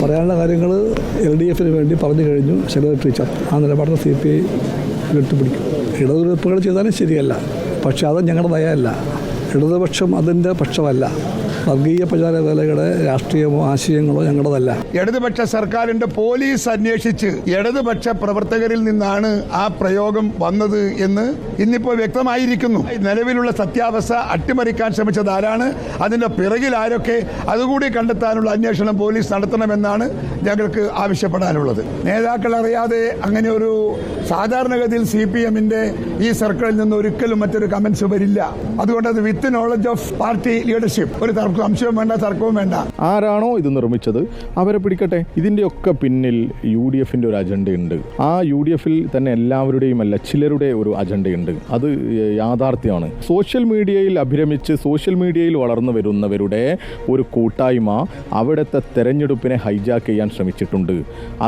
പറയാനുള്ള കാര്യങ്ങൾ LDF വേണ്ടി പറഞ്ഞു കഴിഞ്ഞു സെക്രട്ടറി ടീച്ചർ. ആ നിലപാടിൽ CPI വിട്ടുപിടിക്കും. ഇടതുവെപ്പുകൾ ചെയ്താലും ശരിയല്ല, പക്ഷേ അത് ഞങ്ങളുടെ നയമല്ല. ഇടതുപക്ഷം അതിൻ്റെ പക്ഷമല്ല. വർഗീയ പ്രചാരവേലയുടെ രാഷ്ട്രീയമോ ആശയങ്ങളോ ഞങ്ങളുടേതല്ല. ഇടതുപക്ഷ സർക്കാരിന്റെ പോലീസ് അന്വേഷിച്ച് ഇടതുപക്ഷ പ്രവർത്തകരിൽ നിന്നാണ് ആ പ്രയോഗം വന്നത് എന്ന് ഇന്നിപ്പോൾ വ്യക്തമായിരിക്കുന്നു. നിലവിലുള്ള സത്യാവസ്ഥ അട്ടിമറിക്കാൻ ശ്രമിച്ചത് ആരാണ്, അതിന്റെ പിറകിൽ ആരൊക്കെ, അതുകൂടി കണ്ടെത്താനുള്ള അന്വേഷണം പോലീസ് നടത്തണമെന്നാണ് ഞങ്ങൾക്ക് ആവശ്യപ്പെടാനുള്ളത്. നേതാക്കൾ അറിയാതെ അങ്ങനെ ഒരു സാധാരണഗതിയിൽ CPMന്റെ ഈ സർക്കിളിൽ നിന്ന് ഒരിക്കലും മറ്റൊരു കമന്റ്സ് വരില്ല. അതുകൊണ്ട് അത് വിത്ത് നോളജ് ഓഫ് പാർട്ടി ലീഡർഷിപ്പ്. ഒരു സംശയവും വേണ്ട, തർക്കവും വേണ്ട. ആരാണോ ഇത് നിർമ്മിച്ചത് അവരെ പിടിക്കട്ടെ. ഇതിൻ്റെയൊക്കെ പിന്നിൽ UDFന്റെ ഒരു അജണ്ടയുണ്ട്. ആ UDFൽ തന്നെ എല്ലാവരുടെയും അല്ല, ചിലരുടെ ഒരു അജണ്ടയുണ്ട്. അത് യാഥാർത്ഥ്യമാണ്. സോഷ്യൽ മീഡിയയിൽ അഭിരമിച്ച് സോഷ്യൽ മീഡിയയിൽ വളർന്നു വരുന്നവരുടെ ഒരു കൂട്ടായ്മ അവിടുത്തെ തെരഞ്ഞെടുപ്പിനെ ഹൈജാക്ക് ചെയ്യാൻ ശ്രമിച്ചിട്ടുണ്ട്.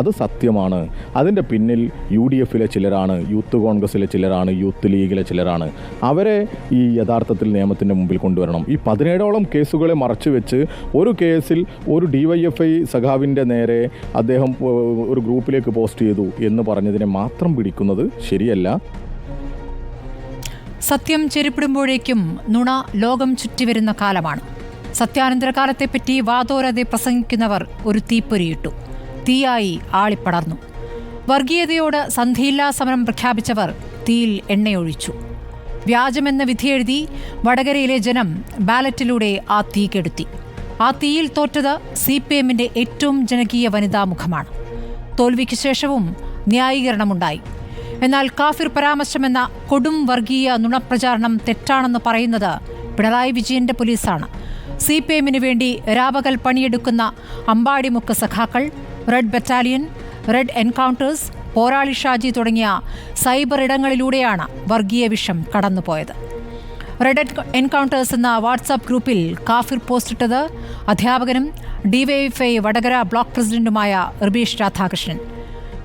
അത് സത്യമാണ്. അതിൻ്റെ പിന്നിൽ UDFലെ ചിലരാണ്, യൂത്ത് കോൺഗ്രസിലെ ചിലരാണ്, യൂത്ത് ലീഗിലെ ചിലരാണ്. അവരെ ഈ യഥാർത്ഥത്തിൽ നിയമത്തിൻ്റെ മുമ്പിൽ കൊണ്ടുവരണം. ഈ 17ഓളം കേസുകളെ മറച്ചു വെച്ച് ഒരു കേസിൽ ഒരു DYFI സഖാവിൻ്റെ നേരെ അദ്ദേഹം ഒരു ഗ്രൂപ്പിലേക്ക് പോസ്റ്റ് ചെയ്തു എന്ന് പറഞ്ഞതിനെ മാത്രം പിടിക്കുന്നത് ശരിയല്ല. സത്യം ചെരുപ്പിടുമ്പോഴേക്കും നുണ ലോകം ചുറ്റിവരുന്ന കാലമാണ്. സത്യാനന്തര കാലത്തെപ്പറ്റി വാതോരാതെ പ്രസംഗിക്കുന്നവർ ഒരു തീപ്പൊരിയിട്ടു. തീയായി ആളിപ്പടർന്നു. വർഗീയതയോട് സന്ധിയില്ലാ സമരം പ്രഖ്യാപിച്ചവർ തീയിൽ എണ്ണയൊഴിച്ചു. വ്യാജമെന്ന വിധിയെഴുതി വടകരയിലെ ജനം ബാലറ്റിലൂടെ ആ തീ കെടുത്തി. ആ തീയിൽ തോറ്റത് CPMന്റെ ഏറ്റവും ജനകീയ വനിതാമുഖമാണ്. തോൽവിക്ക് ശേഷവും ന്യായീകരണമുണ്ടായി. എന്നാൽ കാഫിർ പരാമർശമെന്ന കൊടും വർഗീയ നുണപ്രചാരണം തെറ്റാണെന്ന് പറയുന്നത് പിണറായി വിജയന്റെ പോലീസാണ്. CPMന് വേണ്ടി രാപകൽ പണിയെടുക്കുന്ന അമ്പാടിമുക്ക് സഖാക്കൾ, റെഡ് ബറ്റാലിയൻ, റെഡ് എൻകൗണ്ടേഴ്സ്, പോരാളി ഷാജി തുടങ്ങിയ സൈബർ ഇടങ്ങളിലൂടെയാണ് വർഗീയ വിഷം കടന്നുപോയത്. റെഡ് എൻകൗണ്ടേഴ്സ് എന്ന വാട്സാപ്പ് ഗ്രൂപ്പിൽ കാഫിർ പോസ്റ്റിട്ടത് അധ്യാപകനും DYFI വടകര ബ്ലോക്ക് പ്രസിഡന്റുമായ ഋബീഷ് രാധാകൃഷ്ണൻ.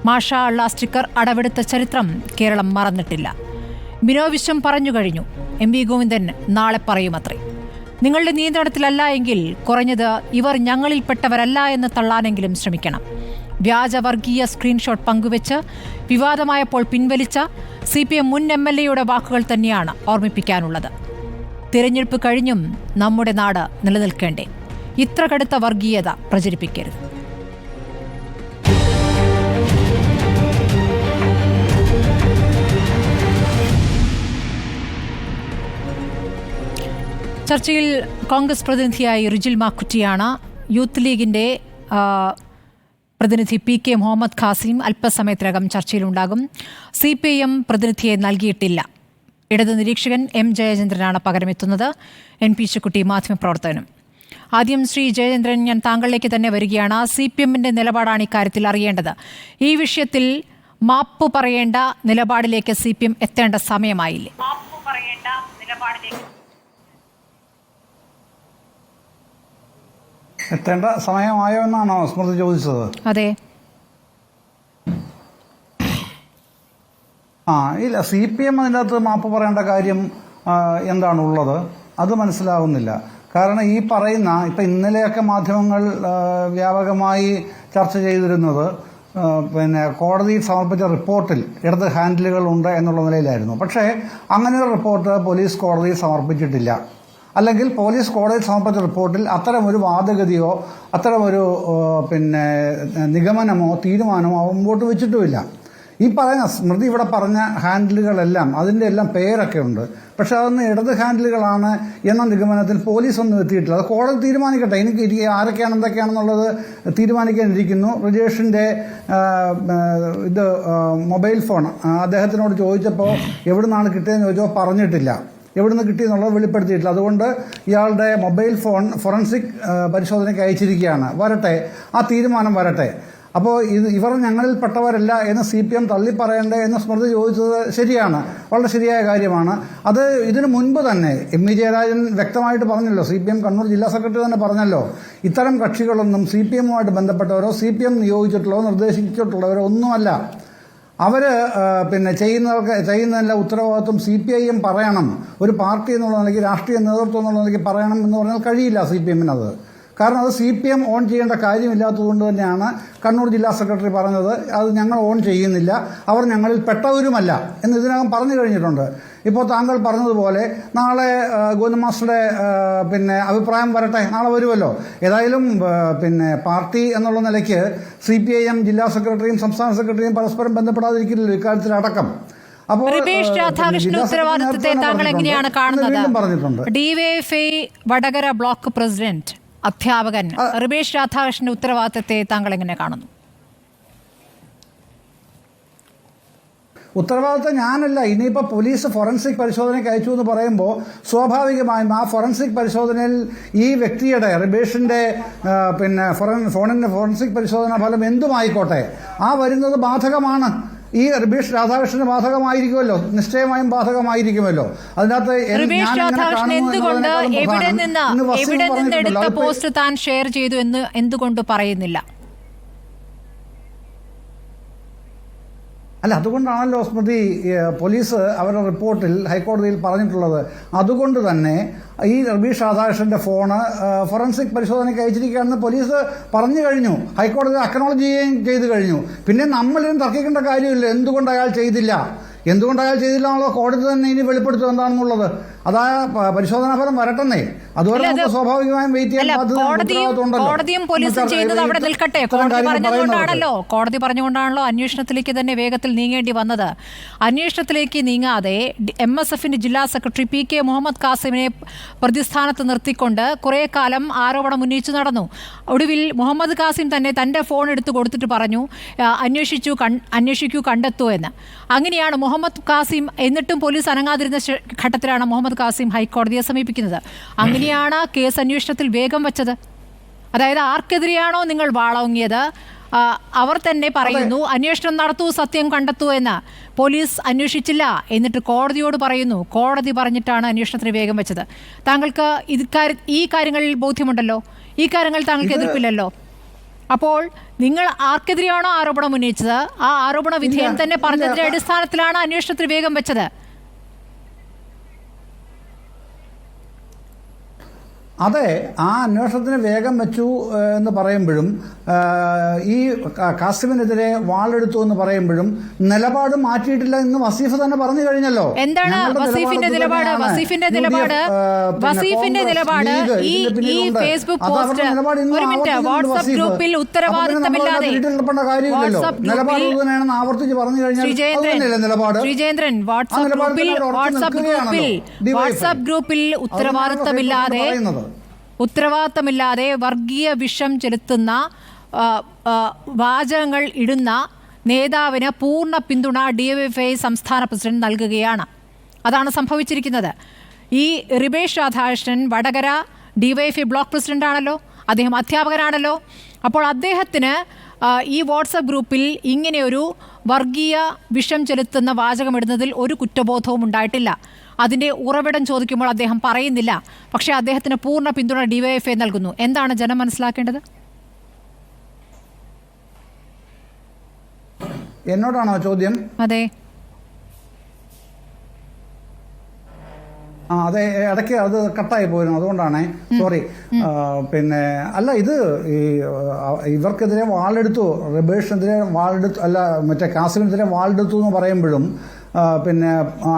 മാഷാ അള്ളാ സ്റ്റിക്കർ അടവെടുത്ത ചരിത്രം കേരളം മറന്നിട്ടില്ല. ബിനോവിശ്വം പറഞ്ഞു കഴിഞ്ഞു. MV ഗോവിന്ദൻ നാളെ പറയുമത്രേ. നിങ്ങളുടെ നിയന്ത്രണത്തിലല്ല എങ്കിൽ കുറഞ്ഞത് ഇവർ ഞങ്ങളിൽപ്പെട്ടവരല്ല എന്ന് തള്ളാനെങ്കിലും ശ്രമിക്കണം. വ്യാജവർഗീയ സ്ക്രീൻഷോട്ട് പങ്കുവെച്ച് വിവാദമായപ്പോൾ പിൻവലിച്ച CPM മുൻ MLAയുടെ വാക്കുകൾ തന്നെയാണ് ഓർമ്മിപ്പിക്കാനുള്ളത്. തിരഞ്ഞെടുപ്പ് കഴിഞ്ഞും നമ്മുടെ നാട് നിലനിൽക്കേണ്ടേ? ഇത്ര കടുത്ത വർഗീയത പ്രചരിപ്പിക്കരുത്. ചർച്ചയിൽ കോൺഗ്രസ് പ്രതിനിധിയായി റിജിൽ മാക്കുറ്റിയാണ്. യൂത്ത് ലീഗിന്റെ പ്രതിനിധി PK മുഹമ്മദ് ഖാസിം അല്പസമയത്തിനകം ചർച്ചയിലുണ്ടാകും. CPIM പ്രതിനിധിയെ നൽകിയിട്ടില്ല. ഇടത് നിരീക്ഷകൻ M ജയചന്ദ്രനാണ് പകരമെത്തുന്നത്. NP ശിക്കുട്ടി മാധ്യമപ്രവർത്തകനും. ആദ്യം ശ്രീ ജയചന്ദ്രൻ, ഞാൻ താങ്കളിലേക്ക് തന്നെ വരികയാണ്. CPMന്റെ നിലപാടാണ് ഇക്കാര്യത്തിൽ അറിയേണ്ടത്. ഈ വിഷയത്തിൽ മാപ്പ് പറയേണ്ട നിലപാടിലേക്ക് CPM എത്തേണ്ട സമയമായില്ലേ? എത്തേണ്ട സമയമായോ എന്നാണോ സ്മൃതി ചോദിച്ചത്? അതെ. ഇല്ല, CPM അതിൻ്റെ അകത്ത് മാപ്പ് പറയേണ്ട കാര്യം എന്താണുള്ളത് അത് മനസ്സിലാവുന്നില്ല. കാരണം ഈ പറയുന്ന ഇപ്പം ഇന്നലെയൊക്കെ മാധ്യമങ്ങൾ വ്യാപകമായി ചർച്ച ചെയ്തിരുന്നത് കോടതിയിൽ സമർപ്പിച്ച റിപ്പോർട്ടിൽ ഇടത് ഹാൻഡിലുകൾ ഉണ്ട് എന്നുള്ള നിലയിലായിരുന്നു. പക്ഷേ അങ്ങനെ ഒരു റിപ്പോർട്ട് പോലീസ് കോടതിയിൽ സമർപ്പിച്ചിട്ടില്ല. അല്ലെങ്കിൽ പോലീസ് കോടതിയിൽ സമർപ്പിച്ച റിപ്പോർട്ടിൽ അത്തരമൊരു വാദഗതിയോ അത്തരമൊരു നിഗമനമോ തീരുമാനമോ മുമ്പോട്ട് വെച്ചിട്ടുമില്ല. ഈ പറയുന്ന സ്മൃതി ഇവിടെ പറഞ്ഞ ഹാൻഡിലുകളെല്ലാം അതിൻ്റെ എല്ലാം പേരൊക്കെ ഉണ്ട്. പക്ഷെ അതൊന്ന് ഇടത് ഹാൻഡിലുകളാണ് എന്ന നിഗമനത്തിൽ പോലീസ് ഒന്നും എത്തിയിട്ടില്ല. അത് കോടതി തീരുമാനിക്കട്ടെ. എനിക്ക് ആരൊക്കെയാണ് എന്തൊക്കെയാണെന്നുള്ളത് തീരുമാനിക്കാനിരിക്കുന്നു. റിജേഷിൻ്റെ മൊബൈൽ ഫോൺ അദ്ദേഹത്തിനോട് ചോദിച്ചപ്പോൾ എവിടുന്നാണ് കിട്ടിയതെന്ന് ചോദിച്ചപ്പോൾ പറഞ്ഞിട്ടില്ല. എവിടുന്ന് കിട്ടിയെന്നുള്ളത് വെളിപ്പെടുത്തിയിട്ടില്ല. അതുകൊണ്ട് ഇയാളുടെ മൊബൈൽ ഫോൺ ഫോറൻസിക് പരിശോധനയ്ക്ക് അയച്ചിരിക്കുകയാണ്. വരട്ടെ, ആ തീരുമാനം വരട്ടെ. അപ്പോൾ ഇവർ ഞങ്ങളിൽപ്പെട്ടവരല്ല എന്ന് CPM തള്ളിപ്പറയണ്ടേ എന്ന് സ്മൃതി ചോദിച്ചത് ശരിയാണ്, വളരെ ശരിയായ കാര്യമാണ്. അത് ഇതിനു മുൻപ് തന്നെ M വി ജയരാജൻ വ്യക്തമായിട്ട് പറഞ്ഞല്ലോ, CPM കണ്ണൂർ ജില്ലാ സെക്രട്ടറി തന്നെ പറഞ്ഞല്ലോ, ഇത്തരം കക്ഷികളൊന്നും CPMുമായിട്ട് ബന്ധപ്പെട്ടവരോ CPM നിയോഗിച്ചിട്ടുള്ളവരോ നിർദ്ദേശിച്ചിട്ടുള്ളവരോ ഒന്നുമല്ല. അവർ ചെയ്യുന്നതിനുള്ള ഉത്തരവാദിത്വം CPIM പറയണം. ഒരു പാർട്ടി എന്നുള്ള നിലയ്ക്ക്, രാഷ്ട്രീയ നേതൃത്വം എന്നുള്ള നിലയ്ക്ക് പറയണം എന്ന് പറഞ്ഞാൽ കഴിയില്ല CPMനത്. കാരണം അത് CPM ഓൺ ചെയ്യേണ്ട കാര്യമില്ലാത്തതുകൊണ്ട് തന്നെയാണ് കണ്ണൂർ ജില്ലാ സെക്രട്ടറി പറഞ്ഞത് അത് ഞങ്ങൾ ഓൺ ചെയ്യുന്നില്ല, അവർ ഞങ്ങളിൽ പെട്ടവരുമല്ല എന്ന് ഇതിനകം പറഞ്ഞു കഴിഞ്ഞിട്ടുണ്ട്. ഇപ്പോൾ താങ്കൾ പറഞ്ഞതുപോലെ നാളെ ഗോവിന്ദ മാസ്റ്ററുടെ അഭിപ്രായം വരട്ടെ, നാളെ വരുമല്ലോ. ഏതായാലും പാർട്ടി എന്നുള്ള നിലയ്ക്ക് CPIM ജില്ലാ സെക്രട്ടറിയും സംസ്ഥാന സെക്രട്ടറിയും പരസ്പരം ബന്ധപ്പെടാതിരിക്കില്ലല്ലോ ഇക്കാര്യത്തിലടക്കം. അപ്പോൾ റിബേഷ് രാധാകൃഷ്ണന്റെ ഉത്തരവാദിത്തത്തെ താങ്കൾ എങ്ങനെയാണ് കാണുന്നത്? DYFI വടകര ബ്ലോക്ക് പ്രസിഡന്റ് അധ്യാപകൻ റിബേഷ് രാധാകൃഷ്ണന്റെ ഉത്തരവാദിത്തത്തെ താങ്കൾ എങ്ങനെ കാണുന്നു? ഉത്തരവാദിത്തം ഞാനല്ല. ഇനിയിപ്പോൾ പോലീസ് ഫോറൻസിക് പരിശോധനയ്ക്ക് അയച്ചു എന്ന് പറയുമ്പോൾ സ്വാഭാവികമായും ആ ഫോറൻസിക് പരിശോധനയിൽ ഈ വ്യക്തിയുടെ റിബേഷിൻ്റെ ഫോണിൻ്റെ ഫോറൻസിക് പരിശോധനാ ഫലം എന്തുമായിക്കോട്ടെ ആ വരുന്നത് ബാധകമാണ്. ഈ റിബേഷ് രാധാകൃഷ്ണന് ബാധകമായിരിക്കുമല്ലോ, നിശ്ചയമായും ബാധകമായിരിക്കുമല്ലോ. അതിനകത്ത് റിബേഷ് രാധാകൃഷ്ണൻ എന്തുകൊണ്ട് എവിടെ നിന്ന് എടുത്ത പോസ്റ്റ് താൻ ഷെയർ ചെയ്തു എന്ന് എന്തുകൊണ്ട് പറയുന്നില്ല? അല്ല, അതുകൊണ്ടാണല്ലോ സ്മൃതി പോലീസ് അവരുടെ റിപ്പോർട്ടിൽ ഹൈക്കോടതിയിൽ പറഞ്ഞിട്ടുള്ളത്. അതുകൊണ്ട് തന്നെ ഈ റിബേഷ് രാധാകൃഷ്ണന്റെ ഫോണ് ഫോറൻസിക് പരിശോധനയ്ക്ക് അയച്ചിരിക്കുകയാണെന്ന് പോലീസ് പറഞ്ഞു കഴിഞ്ഞു, ഹൈക്കോടതി അക്നോളജ് ചെയ്യുകയും ചെയ്തു കഴിഞ്ഞു. പിന്നെ നമ്മളിതും തർക്കിക്കേണ്ട കാര്യമില്ല. എന്തുകൊണ്ട് അയാൾ ചെയ്തില്ല എന്നുള്ളത് കോടതി തന്നെ ഇനി വെളിപ്പെടുത്തും എന്താണെന്നുള്ളത്. അതാ പരിശോധനാ ഫലം വരട്ടെന്നേ, അതുവരെ നമുക്ക് സ്വാഭാവികമായും വെയിറ്റ് ചെയ്യാൻ കോടതിയും പോലീസും ചെയ്യുന്നത് അവിടെ നിൽക്കട്ടെ. കോടതി പറഞ്ഞുകൊണ്ടാണല്ലോ അന്വേഷണത്തിലേക്ക് തന്നെ വേഗത്തിൽ നീങ്ങേണ്ടി വന്നത്. അന്വേഷണത്തിലേക്ക് നീങ്ങാതെ MSFന്റെ ജില്ലാ സെക്രട്ടറി PK മുഹമ്മദ് കാസിമിനെ പ്രതിസ്ഥാനത്ത് നിർത്തിക്കൊണ്ട് കുറെ കാലം ആരോപണം ഉന്നയിച്ചു നടന്നു. ഒടുവിൽ മുഹമ്മദ് കാസിം തന്നെ തന്റെ ഫോൺ എടുത്തു കൊടുത്തിട്ട് പറഞ്ഞു അന്വേഷിക്കൂ കണ്ടെത്തൂ എന്ന്. അങ്ങനെയാണ് മുഹമ്മദ് കാസിം, എന്നിട്ടും പോലീസ് അനങ്ങാതിരുന്ന ഘട്ടത്തിലാണ് മുഹമ്മദ് കാസിം ഹൈക്കോടതിയെ സമീപിക്കുന്നത്. അങ്ങനെയാണ് കേസ് അന്വേഷണത്തിൽ വേഗം വച്ചത്. അതായത് ആർക്കെതിരെയാണോ നിങ്ങൾ വാളോങ്ങിയത് അവർ തന്നെ പറയുന്നു അന്വേഷണം നടത്തൂ, സത്യം കണ്ടെത്തൂ എന്ന്. പോലീസ് അന്വേഷിച്ചില്ല, എന്നിട്ട് കോടതിയോട് പറയുന്നു. കോടതി പറഞ്ഞിട്ടാണ് അന്വേഷണത്തിന് വേഗം വെച്ചത്. താങ്കൾക്ക് ഈ കാര്യങ്ങളിൽ ബോധ്യമുണ്ടല്ലോ, ഈ കാര്യങ്ങൾ താങ്കൾക്ക് എതിർപ്പില്ലല്ലോ. അപ്പോൾ നിങ്ങൾ ആർക്കെതിരെയാണോ ആരോപണം ഉന്നയിച്ചത് ആ ആരോപണ വിധേയം തന്നെ പറഞ്ഞതിന്റെ അടിസ്ഥാനത്തിലാണ് അന്വേഷണത്തിന് വേഗം വെച്ചത്. അതെ, ആ അന്വേഷണത്തിന് വേഗം വെച്ചു എന്ന് പറയുമ്പോഴും ഈ കാസിമിനെതിരെ വാളെടുത്തു എന്ന് പറയുമ്പോഴും നിലപാട് മാറ്റിയിട്ടില്ല എന്ന് വസീഫ് തന്നെ പറഞ്ഞു കഴിഞ്ഞല്ലോ. എന്താണ് വസീഫിന്റെ നിലപാട്? വസീഫിന്റെ നിലാട് ഈ ഫേസ്ബുക്ക് പോസ്റ്റ്, ഒരു മിനിറ്റ്, വാട്സ്ആപ്പ് ഗ്രൂപ്പിൽ ഉത്തരവാദിത്തമില്ലാതെ ആവർത്തിച്ച് പറഞ്ഞു കഴിഞ്ഞാൽ നിലപാട് ശ്രീജേന്ദ്രൻ വാട്സ്ആപ്പ് ഗ്രൂപ്പിൽ ഉത്തരവാദിത്തമില്ലാതെ വർഗീയ വിഷം ചെലുത്തുന്ന വാചകങ്ങൾ ഇടുന്ന നേതാവിന് പൂർണ്ണ പിന്തുണ DYFI സംസ്ഥാന പ്രസിഡന്റ് നൽകുകയാണ്. അതാണ് സംഭവിച്ചിരിക്കുന്നത്. ഈ Ribesh Radhakrishnan Vadakara DYFI block president ആണല്ലോ, അദ്ദേഹം അധ്യാപകനാണല്ലോ. അപ്പോൾ അദ്ദേഹത്തിന് ഈ വാട്സപ്പ് ഗ്രൂപ്പിൽ ഇങ്ങനെയൊരു വർഗീയ വിഷം ചെലുത്തുന്ന വാചകമിടുന്നതിൽ ഒരു കുറ്റബോധവും ഉണ്ടായിട്ടില്ല. അതിൻ്റെ ഉറവിടം ചോദിക്കുമ്പോൾ അദ്ദേഹം പറയുന്നില്ല. പക്ഷേ അദ്ദേഹത്തിന് പൂർണ്ണ പിന്തുണ DYFI നൽകുന്നു. എന്താണ് ജനം മനസ്സിലാക്കേണ്ടത്? എന്നോടാണോ ചോദ്യം? അതെ. അതെ, ഇടയ്ക്ക് അത് കട്ടായി പോയിരുന്നു, അതുകൊണ്ടാണ് സോറി. അല്ല, ഇത് ഇവർക്കെതിരെ വാളെടുത്തു, റിബേഷിനെതിരെ വാളെടുത്തു, അല്ല മറ്റേ കാസിമിനെതിരെ വാളെടുത്തു എന്ന് പറയുമ്പോഴും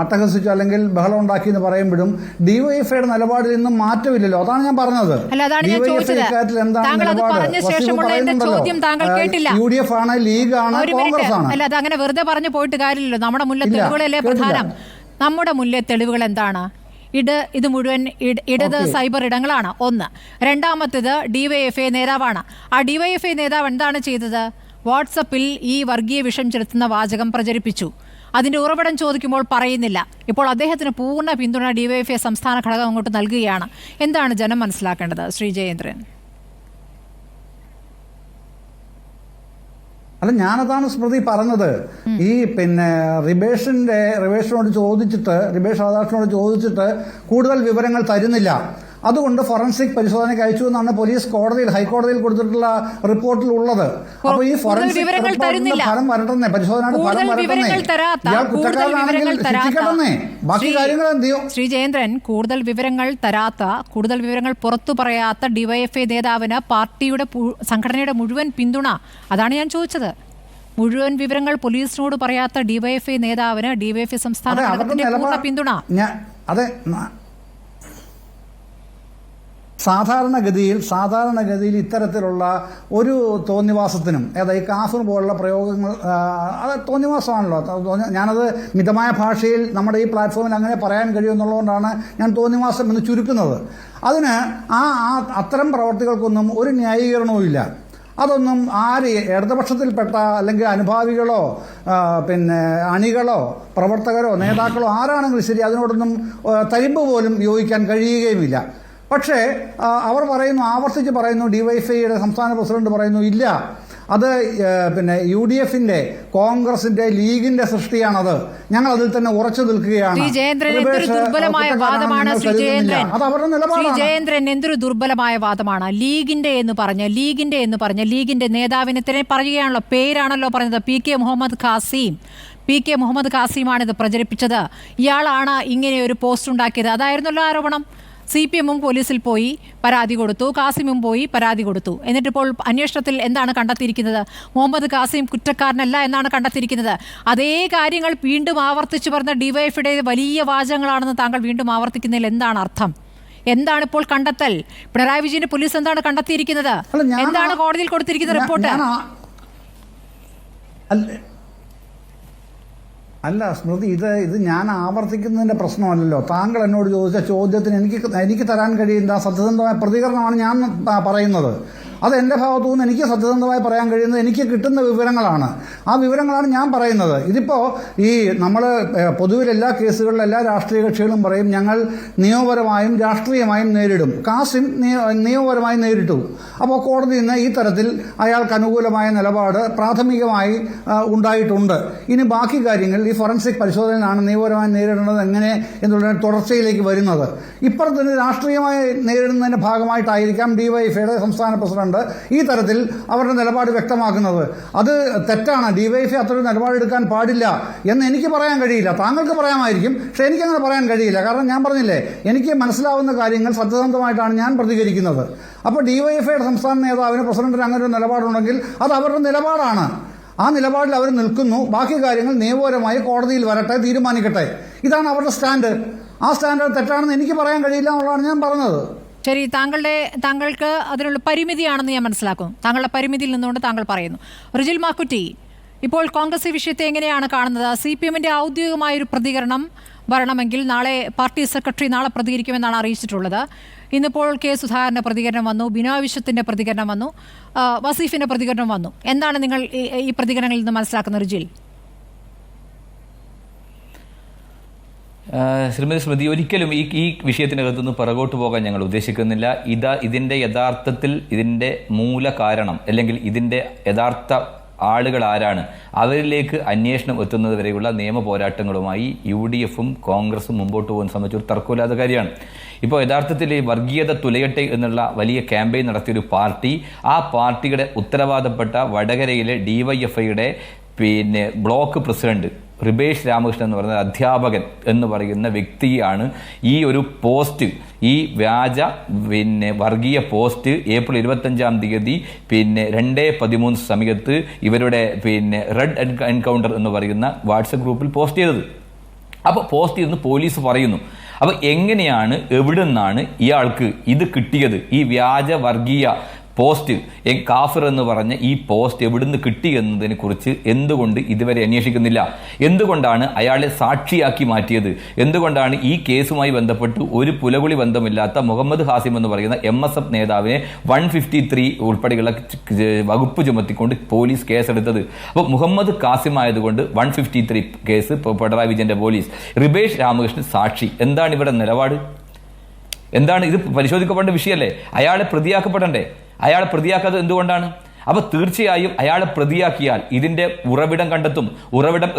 അട്ടഹസിച്ചു അല്ലെങ്കിൽ ബഹളം ഉണ്ടാക്കി എന്ന് പറയുമ്പോഴും DYFIയുടെ നിലപാടിൽ നിന്നും മാറ്റമില്ലല്ലോ. അതാണ് ഞാൻ പറഞ്ഞത്. UDF ആണ്, ലീഗ് ആണ്, കോൺഗ്രസ് ആണ്. അല്ല, അതങ്ങനെ വെറുതെ പറഞ്ഞു പോയിട്ട് കാര്യമില്ലല്ലോ. നമ്മുടെ മുന്നിലെ തെളിവുകളല്ലേ പ്രധാനം. നമ്മുടെ മുന്നിലെ തെളിവുകൾ എന്താണ്? ഇത് മുഴുവൻ ഇടത് സൈബർ ഇടങ്ങളാണ്. ഒന്ന്. രണ്ടാമത്തേത് DYFI നേതാവാണ്. ആ DYFI നേതാവ് എന്താണ് ചെയ്തത്? വാട്സപ്പിൽ ഈ വർഗീയ വിഷം ചെലുത്തുന്ന വാചകം പ്രചരിപ്പിച്ചു. അതിൻ്റെ ഉറവിടം ചോദിക്കുമ്പോൾ പറയുന്നില്ല. ഇപ്പോൾ അദ്ദേഹത്തിന് പൂർണ്ണ പിന്തുണ DYFI സംസ്ഥാന ഘടകം അങ്ങോട്ട് നൽകുകയാണ്. എന്താണ് ജനം മനസ്സിലാക്കേണ്ടത്? ശ്രീ ജയേന്ദ്രൻ. അല്ല, ഞാനതാണ് സ്മൃതി പറഞ്ഞത്. ഈ റിബേഷിനോട് ചോദിച്ചിട്ട്, റിബേഷ് രാധാകൃഷ്ണനോട് ചോദിച്ചിട്ട് കൂടുതൽ വിവരങ്ങൾ തരുന്നില്ല. അതുകൊണ്ട് ഫോറൻസിക് പരിശോധനയ്ക്ക് അയച്ചു എന്നാണ് പോലീസ് ഹൈക്കോടതിയിൽ കൊടുത്തിട്ടുള്ള റിപ്പോർട്ടിൽ ഉള്ളത്. അപ്പോൾ ഈ ഫോറൻസിക് ഫലം വരട്ടെ, പരിശോധനയുടെ ഫലം വരട്ടെ, ഇയാൾ കുറ്റക്കാരനാണെങ്കിൽ ശിക്ഷിക്കട്ടെ, ബാക്കി കാര്യങ്ങൾ എന്ത് ചെയ്യും? ശ്രീ ജയേന്ദ്രൻ, കൂടുതൽ വിവരങ്ങൾ പുറത്തു പറയാത്ത ഡിവൈഎഫ്ഐ നേതാവിന് പാർട്ടിയുടെ സംഘടനയുടെ മുഴുവൻ പിന്തുണ, അതാണ് ഞാൻ ചോദിച്ചത്. മുഴുവൻ വിവരങ്ങൾ പോലീസിനോട് പറയാത്ത ഡിവൈഎഫ്ഐ നേതാവിന് ഡിവൈഎഫ്ഐ സംസ്ഥാന ഘടകത്തിന്റെ പൂർണ്ണ പിന്തുണ. അതെ, സാധാരണഗതിയിൽ ഇത്തരത്തിലുള്ള ഒരു തോന്നിവാസത്തിനും, അതായത് ഈ കാഫിർ പോലുള്ള പ്രയോഗങ്ങൾ, അത് തോന്നിവാസമാണല്ലോ. ഞാനത് മിതമായ ഭാഷയിൽ നമ്മുടെ ഈ പ്ലാറ്റ്ഫോമിൽ അങ്ങനെ പറയാൻ കഴിയുമെന്നുള്ളതുകൊണ്ടാണ് ഞാൻ തോന്നിവാസം എന്ന് ചുരുക്കുന്നത്. അതിന് അത്തരം പ്രവർത്തികൾക്കൊന്നും ഒരു ന്യായീകരണവും ഇല്ല. അതൊന്നും ഇടതുപക്ഷത്തിൽപ്പെട്ട അല്ലെങ്കിൽ അനുഭാവികളോ അണികളോ പ്രവർത്തകരോ നേതാക്കളോ ആരാണെങ്കിലും ശരി അതിനോടൊന്നും തരിമ്പ് പോലും യോജിക്കാൻ കഴിയുകയുമില്ല. പക്ഷേ ആവർത്തിച്ച് പറയുന്നു, ഡിവൈഎഫ്ഐയുടെ സംസ്ഥാന പ്രസിഡന്റ് പറയുന്നു, ഇല്ല, അത് UDFന്റെ, കോൺഗ്രസിന്റെ, ലീഗിന്റെ സൃഷ്ടിയാണത്, ഞങ്ങൾ അതിൽ തന്നെ ഉറച്ചു നിൽക്കുകയാണ്. അത് അവരുടെ നിലപാടാണ്. എന്തൊരു ദുർബലമായ വാദമാണ്. ലീഗിന്റെ എന്ന് പറഞ്ഞ ലീഗിന്റെ നേതാവിനെ തന്നെ പറയുകയാണല്ലോ, പേരാണല്ലോ പറഞ്ഞത്, പി കെ മുഹമ്മദ് ഖാസിമാണ് ഇത് പ്രചരിപ്പിച്ചത്. ഇയാളാണ് ഇങ്ങനെ ഒരു പോസ്റ്റ് ഉണ്ടാക്കിയത്. അതായിരുന്നല്ലോ ആരോപണം. CPM പോലീസിൽ പോയി പരാതി കൊടുത്തു, കാസിമും പോയി പരാതി കൊടുത്തു. എന്നിട്ടിപ്പോൾ അന്വേഷണത്തിൽ എന്താണ് കണ്ടെത്തിയിരിക്കുന്നത്? മുഹമ്മദ് ഖാസിം കുറ്റക്കാരനല്ല എന്നാണ് കണ്ടെത്തിയിരിക്കുന്നത്. അതേ കാര്യങ്ങൾ വീണ്ടും ആവർത്തിച്ചു പറഞ്ഞ ഡിവൈഎഫ്ഐയുടെ വലിയ വാചകങ്ങളാണെന്ന് താങ്കൾ വീണ്ടും ആവർത്തിക്കുന്നതിൽ എന്താണ് അർത്ഥം? എന്താണ് ഇപ്പോൾ കണ്ടെത്തൽ? പിണറായി വിജയന്റെ പോലീസ് എന്താണ് കണ്ടെത്തിയിരിക്കുന്നത്? എന്താണ് കോടതിയിൽ കൊടുത്തിരിക്കുന്ന റിപ്പോർട്ട്? അല്ല സ്മൃതി, ഇത് ഞാൻ ആവർത്തിക്കുന്നതിൻ്റെ പ്രശ്നമല്ലല്ലോ. താങ്കൾ എന്നോട് ചോദിച്ച ചോദ്യത്തിന് എനിക്ക് തരാൻ കഴിയുന്ന സത്യസന്ധമായ പ്രതികരണമാണ് ഞാൻ പറയുന്നത്. അത് എൻ്റെ ഭാഗത്തു നിന്ന് എനിക്ക് സത്യസന്ധമായി പറയാൻ കഴിയുന്നത് എനിക്ക് കിട്ടുന്ന വിവരങ്ങളാണ്. ആ വിവരങ്ങളാണ് ഞാൻ പറയുന്നത്. ഇതിപ്പോൾ നമ്മൾ പൊതുവിൽ എല്ലാ കേസുകളിലും എല്ലാ രാഷ്ട്രീയ കക്ഷികളും പറയും ഞങ്ങൾ നിയമപരമായും രാഷ്ട്രീയമായും നേരിടും. കാസിം നിയമപരമായി നേരിട്ടു. അപ്പോൾ കോടതിയിൽ നിന്ന് ഈ തരത്തിൽ അയാൾക്ക് അനുകൂലമായ നിലപാട് പ്രാഥമികമായി ഉണ്ടായിട്ടുണ്ട്. ഇനി ബാക്കി കാര്യങ്ങൾ ഈ ഫോറൻസിക് പരിശോധനയിലാണ് നിയമപരമായി നേരിടേണ്ടത് എങ്ങനെ എന്നുള്ള തുടർച്ചയിലേക്ക് വരുന്നത്. ഇപ്പുറത്തിന് രാഷ്ട്രീയമായി നേരിടുന്നതിൻ്റെ ഭാഗമായിട്ടായിരിക്കാം ഡിവൈഎഫ്ഐയുടെ സംസ്ഥാന പ്രസിഡന്റ് ഈ തരത്തിൽ അവരുടെ നിലപാട് വ്യക്തമാക്കുന്നത്. അത് തെറ്റാണ്. ഡിവൈഎഫ്ഐ അത്രയും നിലപാടെടുക്കാൻ പാടില്ല എന്ന് എനിക്ക് പറയാൻ കഴിയില്ല. താങ്കൾക്ക് പറയാമായിരിക്കും, പക്ഷെ എനിക്കങ്ങനെ പറയാൻ കഴിയില്ല. കാരണം ഞാൻ പറഞ്ഞില്ലേ, എനിക്ക് മനസ്സിലാവുന്ന കാര്യങ്ങൾ സത്യസന്ധമായിട്ടാണ് ഞാൻ പ്രതികരിക്കുന്നത്. അപ്പോൾ ഡിവൈഎഫ്ഐയുടെ സംസ്ഥാന നേതാവിന് പ്രസിഡന്റിന് അങ്ങനെ ഒരു നിലപാടുണ്ടെങ്കിൽ അത് അവരുടെ നിലപാടാണ്. ആ നിലപാടിൽ അവർ നിൽക്കുന്നു. ബാക്കി കാര്യങ്ങൾ നിയമപരമായി കോടതിയിൽ വരട്ടെ, തീരുമാനിക്കട്ടെ. ഇതാണ് അവരുടെ സ്റ്റാൻഡ്. ആ സ്റ്റാൻഡ് തെറ്റാണെന്ന് എനിക്ക് പറയാൻ കഴിയില്ല എന്നുള്ളതാണ് ഞാൻ പറഞ്ഞത്. ശരി, താങ്കൾക്ക് അതിനുള്ള പരിമിതിയാണെന്ന് ഞാൻ മനസ്സിലാക്കും. താങ്കളുടെ പരിമിതിയിൽ നിന്നുകൊണ്ട് താങ്കൾ പറയുന്നു. റിജിൽ മാക്കുറ്റി, ഇപ്പോൾ കോൺഗ്രസ് ഈ വിഷയത്തെ എങ്ങനെയാണ് കാണുന്നത്? CPMന്റെ ഔദ്യോഗികമായൊരു പ്രതികരണം വരണമെങ്കിൽ നാളെ പാർട്ടി സെക്രട്ടറി നാളെ പ്രതികരിക്കുമെന്നാണ് അറിയിച്ചിട്ടുള്ളത്. ഇന്നിപ്പോൾ കെ സുധാകരൻ്റെ പ്രതികരണം വന്നു, ബിനോയ് വിശ്വത്തിൻ്റെ പ്രതികരണം വന്നു, വസീഫിൻ്റെ പ്രതികരണം വന്നു. എന്താണ് നിങ്ങൾ ഈ പ്രതികരണങ്ങളിൽ നിന്ന് മനസ്സിലാക്കുന്നത് റിജിൽ? ശ്രീമതി സ്മൃതി, ഒരിക്കലും ഈ വിഷയത്തിനകത്തുനിന്ന് പിറകോട്ട് പോകാൻ ഞങ്ങൾ ഉദ്ദേശിക്കുന്നില്ല. ഇതിൻ്റെ യഥാർത്ഥത്തിൽ ഇതിൻ്റെ മൂല കാരണം അല്ലെങ്കിൽ ഇതിൻ്റെ യഥാർത്ഥ ആളുകൾ ആരാണ്, അവരിലേക്ക് അന്വേഷണം എത്തുന്നത് വരെയുള്ള നിയമ പോരാട്ടങ്ങളുമായി UDFും കോൺഗ്രസും മുമ്പോട്ട് പോകുന്ന സംബന്ധിച്ച് തർക്കമില്ലാത്ത കാര്യമാണ്. ഇപ്പോൾ യഥാർത്ഥത്തിൽ ഈ വർഗീയത തുലയട്ടെ എന്നുള്ള വലിയ ക്യാമ്പയിൻ നടത്തിയൊരു പാർട്ടി, ആ പാർട്ടിയുടെ ഉത്തരവാദപ്പെട്ട വടകരയിലെ DYFIയുടെ ബ്ലോക്ക് പ്രസിഡന്റ് റിബേഷ് രാമകൃഷ്ണൻ എന്ന് പറയുന്ന അധ്യാപകൻ എന്ന് പറയുന്ന വ്യക്തിയാണ് ഈ ഒരു പോസ്റ്റ്, ഈ വ്യാജ വർഗീയ പോസ്റ്റ് ഏപ്രിൽ 25-ാം തീയതി 2:13 സമയത്ത് ഇവരുടെ റെഡ് എൻകൗണ്ടർ എന്ന് പറയുന്ന വാട്സപ്പ് ഗ്രൂപ്പിൽ പോസ്റ്റ് ചെയ്തത്. അപ്പോൾ പോസ്റ്റ് ചെയ്തെന്ന് പോലീസ് പറയുന്നു. അപ്പോൾ എങ്ങനെയാണ്, എവിടെ നിന്നാണ് ഇയാൾക്ക് ഇത് കിട്ടിയത്? ഈ വ്യാജ വർഗീയ പോസ്റ്റ്, കാഫിർ എന്ന് പറഞ്ഞ ഈ പോസ്റ്റ് എവിടുന്ന് കിട്ടി എന്നതിനെ കുറിച്ച് എന്തുകൊണ്ട് ഇതുവരെ അന്വേഷിക്കുന്നില്ല? എന്തുകൊണ്ടാണ് അയാളെ സാക്ഷിയാക്കി മാറ്റിയത്? എന്തുകൊണ്ടാണ് ഈ കേസുമായി ബന്ധപ്പെട്ട് ഒരു പുലകുളി ബന്ധമില്ലാത്ത മുഹമ്മദ് ഖാസിം എന്ന് പറയുന്ന MSF നേതാവിനെ 153 ഉൾപ്പെടെയുള്ള വകുപ്പ് ചുമത്തിക്കൊണ്ട് പോലീസ് കേസെടുത്തത്? അപ്പോൾ മുഹമ്മദ് ഖാസിം ആയതുകൊണ്ട് 153 കേസ് പിണറായി വിജയന്റെ പോലീസ്, റിബേഷ് രാമകൃഷ്ണൻ സാക്ഷി. എന്താണ് ഇവിടെ നിലപാട്? എന്താണ് ഇത്? പരിശോധിക്കപ്പെടേണ്ട വിഷയമല്ലേ? അയാളെ പ്രതിയാക്കപ്പെടണ്ടേ? അയാളെ പ്രതിയാക്കാത്തത് എന്തുകൊണ്ടാണ്? അപ്പോൾ തീർച്ചയായും അയാളെ പ്രതിയാക്കിയാൽ ഇതിന്റെ ഉറവിടം കണ്ടെത്തും. ഉറവിടം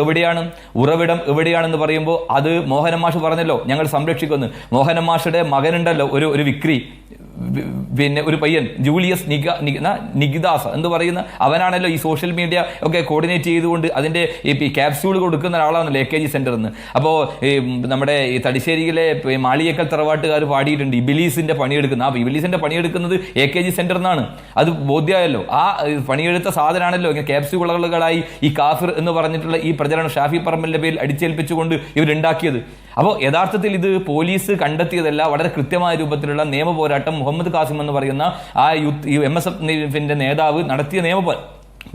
എവിടെയാണെന്ന് പറയുമ്പോൾ അത് മോഹനൻ മാഷ് പറഞ്ഞല്ലോ, ഞങ്ങൾ സംരക്ഷിക്കുന്നു. മോഹനൻ മാഷുടെ മകനുണ്ടല്ലോ ഒരു വിക്രി, പിന്നെ ഒരു പയ്യൻ ജൂലിയസ് നിഗിദാസ് എന്ന് പറയുന്ന അവനാണല്ലോ ഈ സോഷ്യൽ മീഡിയ ഒക്കെ കോർഡിനേറ്റ് ചെയ്തുകൊണ്ട് അതിന്റെ ഈ ക്യാപ്സ്യൂൾ കൊടുക്കുന്ന ഒരാളാണല്ലോ AKG സെന്ററിൽ നിന്ന്. അപ്പോൾ നമ്മുടെ ഈ തടിശ്ശേരിയിലെ മാളിയേക്കൽ തറവാട്ടുകാർ പാടിയിട്ടുണ്ട് ഇബിലീസിന്റെ പണിയെടുക്കുന്ന. ആ ഇബിലീസിന്റെ പണിയെടുക്കുന്നത് AKG സെന്ററിൽ നിന്നാണ്. അത് ബോധ്യമായല്ലോ. ആ പണിയെടുത്ത സാധനമാണല്ലോ ഇങ്ങനെ ക്യാപ്സ്യൂളുകളായി ഈ കാഫിർ എന്ന് പറഞ്ഞിട്ടുള്ള ഈ പ്രചരണം ഷാഫി പറമ്പലിന്റെ പേരിൽ അടിച്ചേൽപ്പിച്ചുകൊണ്ട് ഇവരുണ്ടാക്കിയത്. അപ്പോൾ യഥാർത്ഥത്തിൽ ഇത് പോലീസ് കണ്ടെത്തിയതല്ല, വളരെ കൃത്യമായ രൂപത്തിലുള്ള നിയമ പോരാട്ടം മുഹമ്മദ് കാസിം എന്ന് പറയുന്ന ആ MSF നേതാവ് നടത്തിയ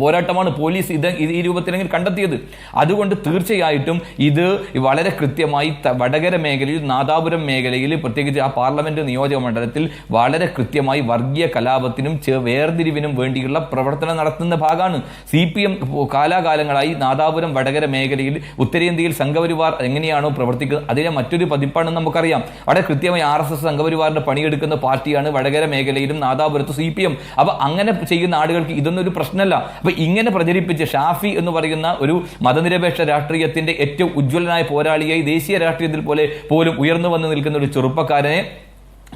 പോരാട്ടമാണ് പോലീസ് ഈ രൂപത്തിലെങ്കിൽ കണ്ടെത്തിയത്. അതുകൊണ്ട് തീർച്ചയായിട്ടും ഇത് വളരെ കൃത്യമായി വടകര മേഖലയിൽ, നാദാപുരം മേഖലയിൽ, പ്രത്യേകിച്ച് ആ പാർലമെന്റ് നിയോജക മണ്ഡലത്തിൽ വളരെ കൃത്യമായി വർഗീയ കലാപത്തിനും വേർതിരിവിനും വേണ്ടിയുള്ള പ്രവർത്തനം നടത്തുന്ന ഭാഗമാണ്. CPM കാലാകാലങ്ങളായി നാദാപുരം വടകര മേഖലയിൽ ഉത്തരേന്ത്യയിൽ സംഘപരിവാർ എങ്ങനെയാണോ പ്രവർത്തിക്കുന്നത് അതിനെ മറ്റൊരു പതിപ്പാണെന്ന് നമുക്കറിയാം. വളരെ കൃത്യമായി RSS സംഘപരിവാറിന്റെ പണിയെടുക്കുന്ന പാർട്ടിയാണ് വടകര മേഖലയിലും നാദാപുരത്ത് CPM. അപ്പൊ അങ്ങനെ ചെയ്യുന്ന ആളുകൾക്ക് ഇതൊന്നും ഒരു പ്രശ്നമല്ല. അപ്പൊ ഇങ്ങനെ പ്രചരിപ്പിച്ച് ഷാഫി എന്ന് പറയുന്ന ഒരു മതനിരപേക്ഷ രാഷ്ട്രീയത്തിന്റെ ഏറ്റവും ഉജ്ജ്വലനായ പോരാളിയായി ദേശീയ രാഷ്ട്രീയത്തിൽ പോലും ഉയർന്നു വന്ന് നിൽക്കുന്ന ഒരു ചെറുപ്പക്കാരനെ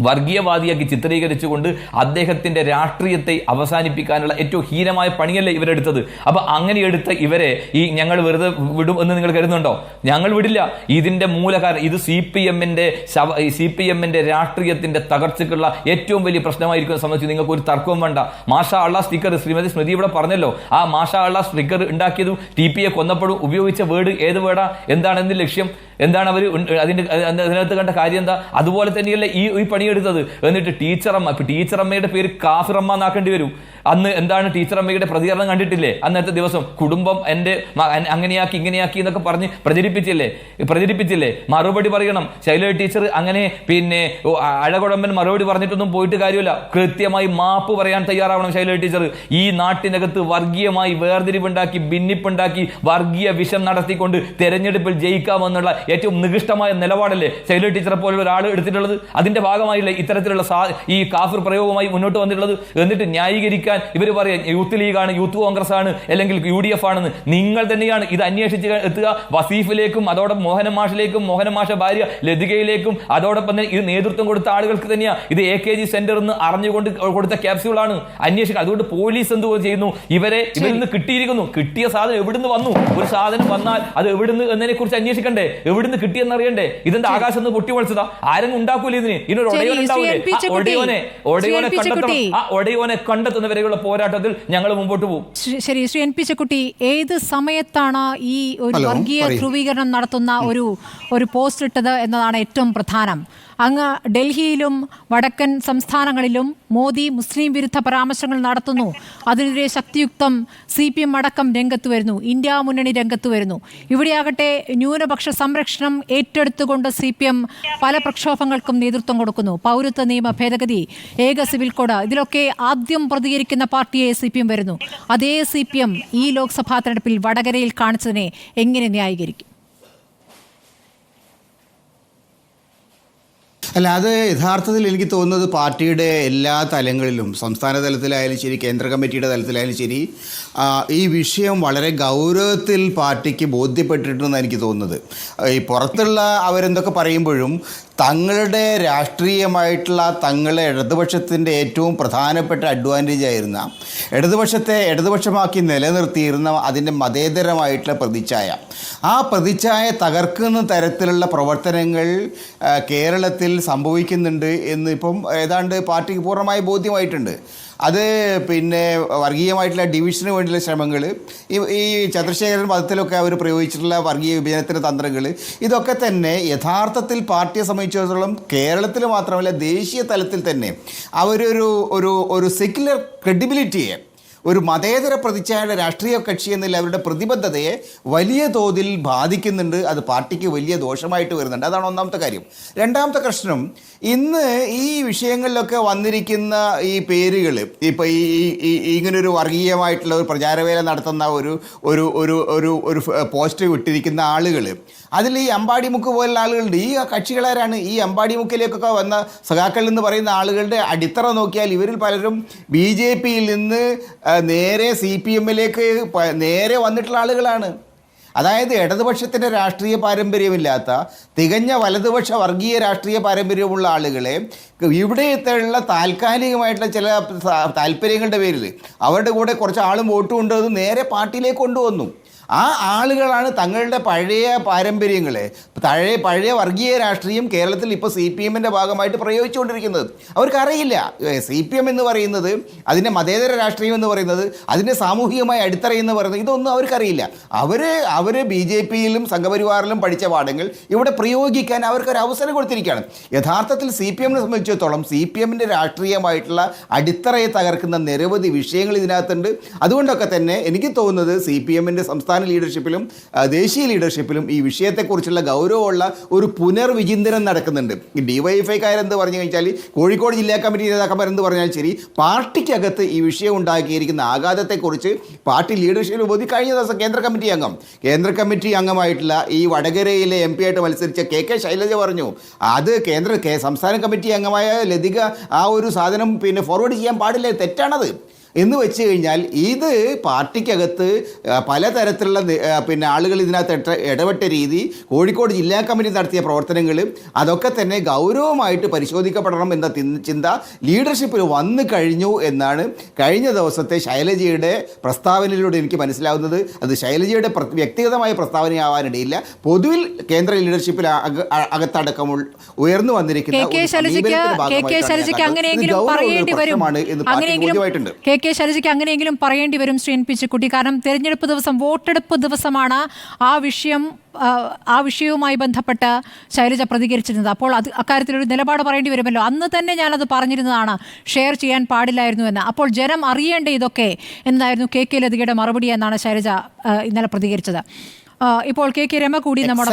വർഗീയവാദിയാക്കി ചിത്രീകരിച്ചുകൊണ്ട് അദ്ദേഹത്തിന്റെ രാഷ്ട്രീയത്തെ അവസാനിപ്പിക്കാനുള്ള ഏറ്റവും ഹീനമായ പണിയല്ലേ ഇവരെടുത്തത്. അപ്പൊ അങ്ങനെ എടുത്ത ഇവരെ ഞങ്ങൾ വെറുതെ വിടും എന്ന് നിങ്ങൾ കരുതുന്നുണ്ടോ? ഞങ്ങൾ വിടില്ല. ഇതിന്റെ മൂലകാരണം ഇത് CPM രാഷ്ട്രീയത്തിന്റെ തകർച്ചയ്ക്കുള്ള ഏറ്റവും വലിയ പ്രശ്നമായിരിക്കും സംബന്ധിച്ച് നിങ്ങൾക്ക് ഒരു തർക്കവും വേണ്ട. മാഷാ അള്ളാ സ്റ്റിക്കർ ശ്രീമതി സ്മൃതി ഇവിടെ പറഞ്ഞല്ലോ, ആ മാഷാ അള്ളാ സ്റ്റിക്കർ ഉണ്ടാക്കിയതും TPയെ കൊന്നപ്പോഴും ഉപയോഗിച്ച വേർഡ് ഏത് വേർഡാ? എന്താണ് എന്ത് ലക്ഷ്യം? എന്താണ് അവർ അതിനകത്ത് കണ്ട കാര്യം എന്താ? അതുപോലെ തന്നെയല്ലേ ഈ പണിയെടുത്തത്. എന്നിട്ട് ടീച്ചറമ്മയുടെ പേര് കാഫിറമ്മ എന്നാക്കേണ്ടി വരും. അന്ന് എന്താണ് ടീച്ചറമ്മയുടെ പ്രതികരണം കണ്ടിട്ടില്ലേ? അന്നത്തെ ദിവസം കുടുംബം എൻ്റെ അങ്ങനെയാക്കി ഇങ്ങനെയാക്കി എന്നൊക്കെ പറഞ്ഞ് പ്രചരിപ്പിച്ചില്ലേ? മറുപടി പറയണം. ശൈല ടീച്ചർ അങ്ങനെ പിന്നെ അഴകുടമ്പൻ മറുപടി പറഞ്ഞിട്ടൊന്നും പോയിട്ട് കാര്യമില്ല. കൃത്യമായി മാപ്പ് പറയാൻ തയ്യാറാവണം ശൈല ടീച്ചർ. ഈ നാട്ടിനകത്ത് വർഗീയമായി വേർതിരിവുണ്ടാക്കി, ഭിന്നിപ്പുണ്ടാക്കി, വർഗീയ വിഷം നടത്തിക്കൊണ്ട് തെരഞ്ഞെടുപ്പിൽ ജയിക്കാമെന്നുള്ള ഏറ്റവും നികൃഷ്ടമായ നിലപാടല്ലേ ശൈല ടീച്ചറെ പോലുള്ള ഒരാൾ എടുത്തിട്ടുള്ളത്? അതിന്റെ ഭാഗമായില്ലേ ഇത്തരത്തിലുള്ള ഈ കാഫിർ പ്രയോഗവുമായി മുന്നോട്ട് വന്നിട്ടുള്ളത്? എന്നിട്ട് ന്യായീകരിക്കാൻ ഇവർ പറയാം യൂത്ത് ലീഗാണ്, യൂത്ത് കോൺഗ്രസ് ആണ്, അല്ലെങ്കിൽ UDF ആണെന്ന്. നിങ്ങൾ തന്നെയാണ് ഇത് അന്വേഷിച്ച് എത്തുക. വസീഫിലേക്കും അതോടൊപ്പം മോഹനൻ മാഷിലേക്കും, മോഹനൻ മാഷ ഭാര്യ ലതികയിലേക്കും, അതോടൊപ്പം തന്നെ ഇത് നേതൃത്വം കൊടുത്ത ആളുകൾക്ക് തന്നെയാണ് ഇത് AKG സെന്ററിൽ നിന്ന് അറിഞ്ഞുകൊണ്ട് കൊടുത്ത ക്യാപ്സ്യൂളാണ് അന്വേഷിക്കുക. അതുകൊണ്ട് പോലീസ് എന്ത് ചെയ്യുന്നു? ഇവരിൽ നിന്ന് കിട്ടിയിരിക്കുന്നു. കിട്ടിയ സാധനം എവിടുന്ന് വന്നു? ഒരു സാധനം വന്നാൽ അത് എവിടുന്ന് എന്നതിനെ കുറിച്ച് അന്വേഷിക്കണ്ടേ? എവിടുന്ന് കിട്ടിയെന്ന് അറിയണ്ടേ? ഇതെന്താ ആകാശം നിന്ന് പൊട്ടിവളിച്ചതാ? ആരും ഉണ്ടാക്കൂല ഇതിന്. ഇതിനൊരു ഒടയോൻ ഉണ്ടാവില്ലേ? ഒടയോനെ കണ്ടെത്തുന്നവരെയുള്ള പോരാട്ടത്തിൽ ഞങ്ങൾ മുമ്പോട്ട് പോകും. ശരി, ശ്രീ NP ചെക്കുട്ടി, ഏത് സമയത്താണ് ഈ ഒരു വർഗീയ ധ്രുവീകരണം നടത്തുന്ന ഒരു പോസ്റ്റ് ഇട്ടത് എന്നതാണ് ഏറ്റവും പ്രധാനം. അങ്ങ് ഡൽഹിയിലും വടക്കൻ സംസ്ഥാനങ്ങളിലും മോദി മുസ്ലിം വിരുദ്ധ പരാമർശങ്ങൾ നടത്തുന്നു. അതിനെതിരെ ശക്തിയുക്തം CPM അടക്കം രംഗത്ത് വരുന്നു, ഇന്ത്യ മുന്നണി രംഗത്ത് വരുന്നു. ഇവിടെയാകട്ടെ ന്യൂനപക്ഷ സംരക്ഷണം ഏറ്റെടുത്തുകൊണ്ട് CPM പല പ്രക്ഷോഭങ്ങൾക്കും നേതൃത്വം കൊടുക്കുന്നു. പൗരത്വ നിയമ ഭേദഗതി, ഏക സിവിൽ കോഡ്, ഇതിലൊക്കെ ആദ്യം പ്രതികരിക്കുന്ന പാർട്ടിയെ CPM വരുന്നു. അതേ CPM ഈ ലോക്സഭാ തെരഞ്ഞെടുപ്പിൽ വടകരയിൽ കാണിച്ചതിനെ എങ്ങനെ ന്യായീകരിക്കും? അല്ല, അത് യഥാർത്ഥത്തിൽ എനിക്ക് തോന്നുന്നത് പാർട്ടിയുടെ എല്ലാ തലങ്ങളിലും, സംസ്ഥാന തലത്തിലായാലും ശരി, കേന്ദ്ര കമ്മിറ്റിയുടെ തലത്തിലായാലും ശരി, ഈ വിഷയം വളരെ ഗൗരവത്തിൽ പാർട്ടിക്ക് ബോധ്യപ്പെട്ടിട്ടുണ്ടെന്ന് എനിക്ക് തോന്നുന്നത്. ഈ പുറത്തുള്ള അവരെന്തൊക്കെ പറയുമ്പോഴും തങ്ങളുടെ രാഷ്ട്രീയമായിട്ടുള്ള തങ്ങളെ ഇടതുപക്ഷത്തിൻ്റെ ഏറ്റവും പ്രധാനപ്പെട്ട അഡ്വാൻറ്റേജ് ആയിരുന്ന ഇടതുപക്ഷമാക്കി നിലനിർത്തിയിരുന്ന അതിൻ്റെ മതേതരമായിട്ടുള്ള പ്രതിച്ഛായ, ആ പ്രതിച്ഛായ തകർക്കുന്ന തരത്തിലുള്ള പ്രവർത്തനങ്ങൾ കേരളത്തിൽ സംഭവിക്കുന്നുണ്ട് എന്ന് ഇപ്പം ഏതാണ്ട് പാർട്ടിക്ക് പൂർണ്ണമായി ബോധ്യമായിട്ടുണ്ട്. അത് പിന്നെ വർഗീയമായിട്ടുള്ള ഡിവിഷന് വേണ്ടിയുള്ള ശ്രമങ്ങൾ, ഈ ചന്ദ്രശേഖരൻ പദത്തിലൊക്കെ അവർ പ്രയോഗിച്ചിട്ടുള്ള വർഗീയ വിഭജനത്തിൻ്റെ തന്ത്രങ്ങൾ, ഇതൊക്കെ തന്നെ യഥാർത്ഥത്തിൽ പാർട്ടിയെ സംബന്ധിച്ചിടത്തോളം കേരളത്തിൽ മാത്രമല്ല ദേശീയ തലത്തിൽ തന്നെ അവരൊരു സെക്യുലർ ക്രെഡിബിലിറ്റിയെ, ഒരു മതേതര പ്രതിച്ഛായയുടെ രാഷ്ട്രീയ കക്ഷി എന്നുള്ള അവരുടെ പ്രതിബദ്ധതയെ വലിയ തോതിൽ ബാധിക്കുന്നുണ്ട്. അത് പാർട്ടിക്ക് വലിയ ദോഷമായിട്ട് വരുന്നുണ്ട്. അതാണ് ഒന്നാമത്തെ കാര്യം. രണ്ടാമത്തെ പ്രശ്നം, ഇന്ന് ഈ വിഷയങ്ങളിലൊക്കെ വന്നിരിക്കുന്ന ഈ പേരുകൾ, ഇപ്പോൾ ഈ ഇങ്ങനൊരു വർഗീയമായിട്ടുള്ള ഒരു പ്രചാരവേല നടത്തുന്ന ഒരു പോസ്റ്റ് വിട്ടിരിക്കുന്ന ആളുകൾ, അതിൽ ഈ അമ്പാടിമുക്ക് പോലുള്ള ആളുകളുണ്ട്. ഈ കക്ഷികളാരാണ്? ഈ അമ്പാടിമുക്കിലേക്കൊക്കെ വന്ന സഖാക്കൾ എന്ന് പറയുന്ന ആളുകളുടെ അടിത്തറ നോക്കിയാൽ ഇവരിൽ പലരും BJPയിൽ നിന്ന് നേരെ CPM-ലേക്ക് നേരെ വന്നിട്ടുള്ള ആളുകളാണ്. അതായത് ഇടതുപക്ഷത്തിൻ്റെ രാഷ്ട്രീയ പാരമ്പര്യമില്ലാത്ത തികഞ്ഞ വലതുപക്ഷ വർഗീയ രാഷ്ട്രീയ പാരമ്പര്യമുള്ള ആളുകളെ ഇവിടെയുള്ള താൽക്കാലികമായിട്ടുള്ള ചില താല്പര്യങ്ങളുടെ പേരിൽ അവരുടെ കൂടെ കുറച്ച് ആളും വോട്ടും കൊണ്ടത് നേരെ പാർട്ടിയിലേക്ക് കൊണ്ടുവന്നു. ആ ആളുകളാണ് തങ്ങളുടെ പഴയ പാരമ്പര്യങ്ങളെ പഴയ വർഗീയ രാഷ്ട്രീയം കേരളത്തിൽ ഇപ്പോൾ CPM-ൻ്റെ ഭാഗമായിട്ട് പ്രയോഗിച്ചുകൊണ്ടിരിക്കുന്നത്. അവർക്കറിയില്ല CPM എന്ന് പറയുന്നത്, അതിൻ്റെ മതേതര രാഷ്ട്രീയം എന്ന് പറയുന്നത്, അതിൻ്റെ സാമൂഹികമായ അടിത്തറ എന്ന് പറയുന്നത് ഇതൊന്നും അവർക്കറിയില്ല. അവർ BJP-യിലും സംഘപരിവാറിലും പഠിച്ച പാഠങ്ങൾ ഇവിടെ പ്രയോഗിക്കാൻ അവർക്കൊരു അവസരം കൊടുത്തിരിക്കുകയാണ്. യഥാർത്ഥത്തിൽ CPM-നെ സംബന്ധിച്ചിടത്തോളം CPM-ൻ്റെ രാഷ്ട്രീയമായിട്ടുള്ള അടിത്തറയെ തകർക്കുന്ന നിരവധി വിഷയങ്ങൾ ഇതിനകത്തുണ്ട്. അതുകൊണ്ടൊക്കെ തന്നെ എനിക്ക് തോന്നുന്നത് CPM-ൻ്റെ സംസ്ഥാന ലീഡർഷിപ്പിലും ദേശീയ ലീഡർഷിപ്പിലും ഈ വിഷയത്തെക്കുറിച്ചുള്ള ഗൗരവമുള്ള ഒരു പുനർവിചിന്തനം നടക്കുന്നുണ്ട്. ഈ DYFI-കാരെന്ത് പറഞ്ഞു കഴിഞ്ഞാൽ, കോഴിക്കോട് ജില്ലാ കമ്മിറ്റി നേതാക്കന്മാരെന്ത് പറഞ്ഞാൽ ശരി, പാർട്ടിക്കകത്ത് ഈ വിഷയം ഉണ്ടാക്കിയിരിക്കുന്ന ആഘാതത്തെക്കുറിച്ച് പാർട്ടി ലീഡർഷിപ്പിൽ ബോധി കഴിഞ്ഞ ദിവസം കേന്ദ്ര കമ്മിറ്റി അംഗമായിട്ടുള്ള ഈ വടകരയിലെ MP ആയിട്ട് മത്സരിച്ച KK ശൈലജ പറഞ്ഞു, അത് സംസ്ഥാന കമ്മിറ്റി അംഗമായ ലതിക ആ ഒരു സാധനം ഫോർവേഡ് ചെയ്യാൻ പാടില്ല, തെറ്റാണത് എന്ന് വെച്ച് കഴിഞ്ഞാൽ ഇത് പാർട്ടിക്കകത്ത് പലതരത്തിലുള്ള ആളുകൾ ഇതിനകത്ത് ഇടപെട്ട രീതി, കോഴിക്കോട് ജില്ലാ കമ്മിറ്റി നടത്തിയ പ്രവർത്തനങ്ങൾ അതൊക്കെ തന്നെ ഗൗരവമായിട്ട് പരിശോധിക്കപ്പെടണം എന്ന ചിന്ത ലീഡർഷിപ്പിൽ വന്നു കഴിഞ്ഞു എന്നാണ് കഴിഞ്ഞ ദിവസത്തെ ശൈലജയുടെ പ്രസ്താവനയിലൂടെ എനിക്ക് മനസ്സിലാവുന്നത്. അത് ശൈലജയുടെ വ്യക്തിഗതമായ പ്രസ്താവനയാവാനിടയില്ല, പൊതുവിൽ കേന്ദ്ര ലീഡർഷിപ്പിൽ അകത്തടക്കം ഉയർന്നു വന്നിരിക്കുന്ന ശൈലജയ്ക്ക് അങ്ങനെയെങ്കിലും പറയേണ്ടി വരും ശ്രീ NP ചിക്കുട്ടി. കാരണം തെരഞ്ഞെടുപ്പ് ദിവസം, വോട്ടെടുപ്പ് ദിവസമാണ് ആ വിഷയവുമായി ബന്ധപ്പെട്ട് ശൈലജ പ്രതികരിച്ചിരുന്നത്. അപ്പോൾ അക്കാര്യത്തിലൊരു നിലപാട് പറയേണ്ടി വരുമല്ലോ. അന്ന് തന്നെ ഞാനത് പറഞ്ഞിരുന്നതാണ്, ഷെയർ ചെയ്യാൻ പാടില്ലായിരുന്നു എന്ന്. അപ്പോൾ ജനം അറിയേണ്ട ഇതൊക്കെ എന്നായിരുന്നു KK ലതികയുടെ മറുപടി എന്നാണ് ശൈലജ ഇന്നലെ പ്രതികരിച്ചത്. ഇപ്പോൾ KK രമ കൂടി നമ്മുടെ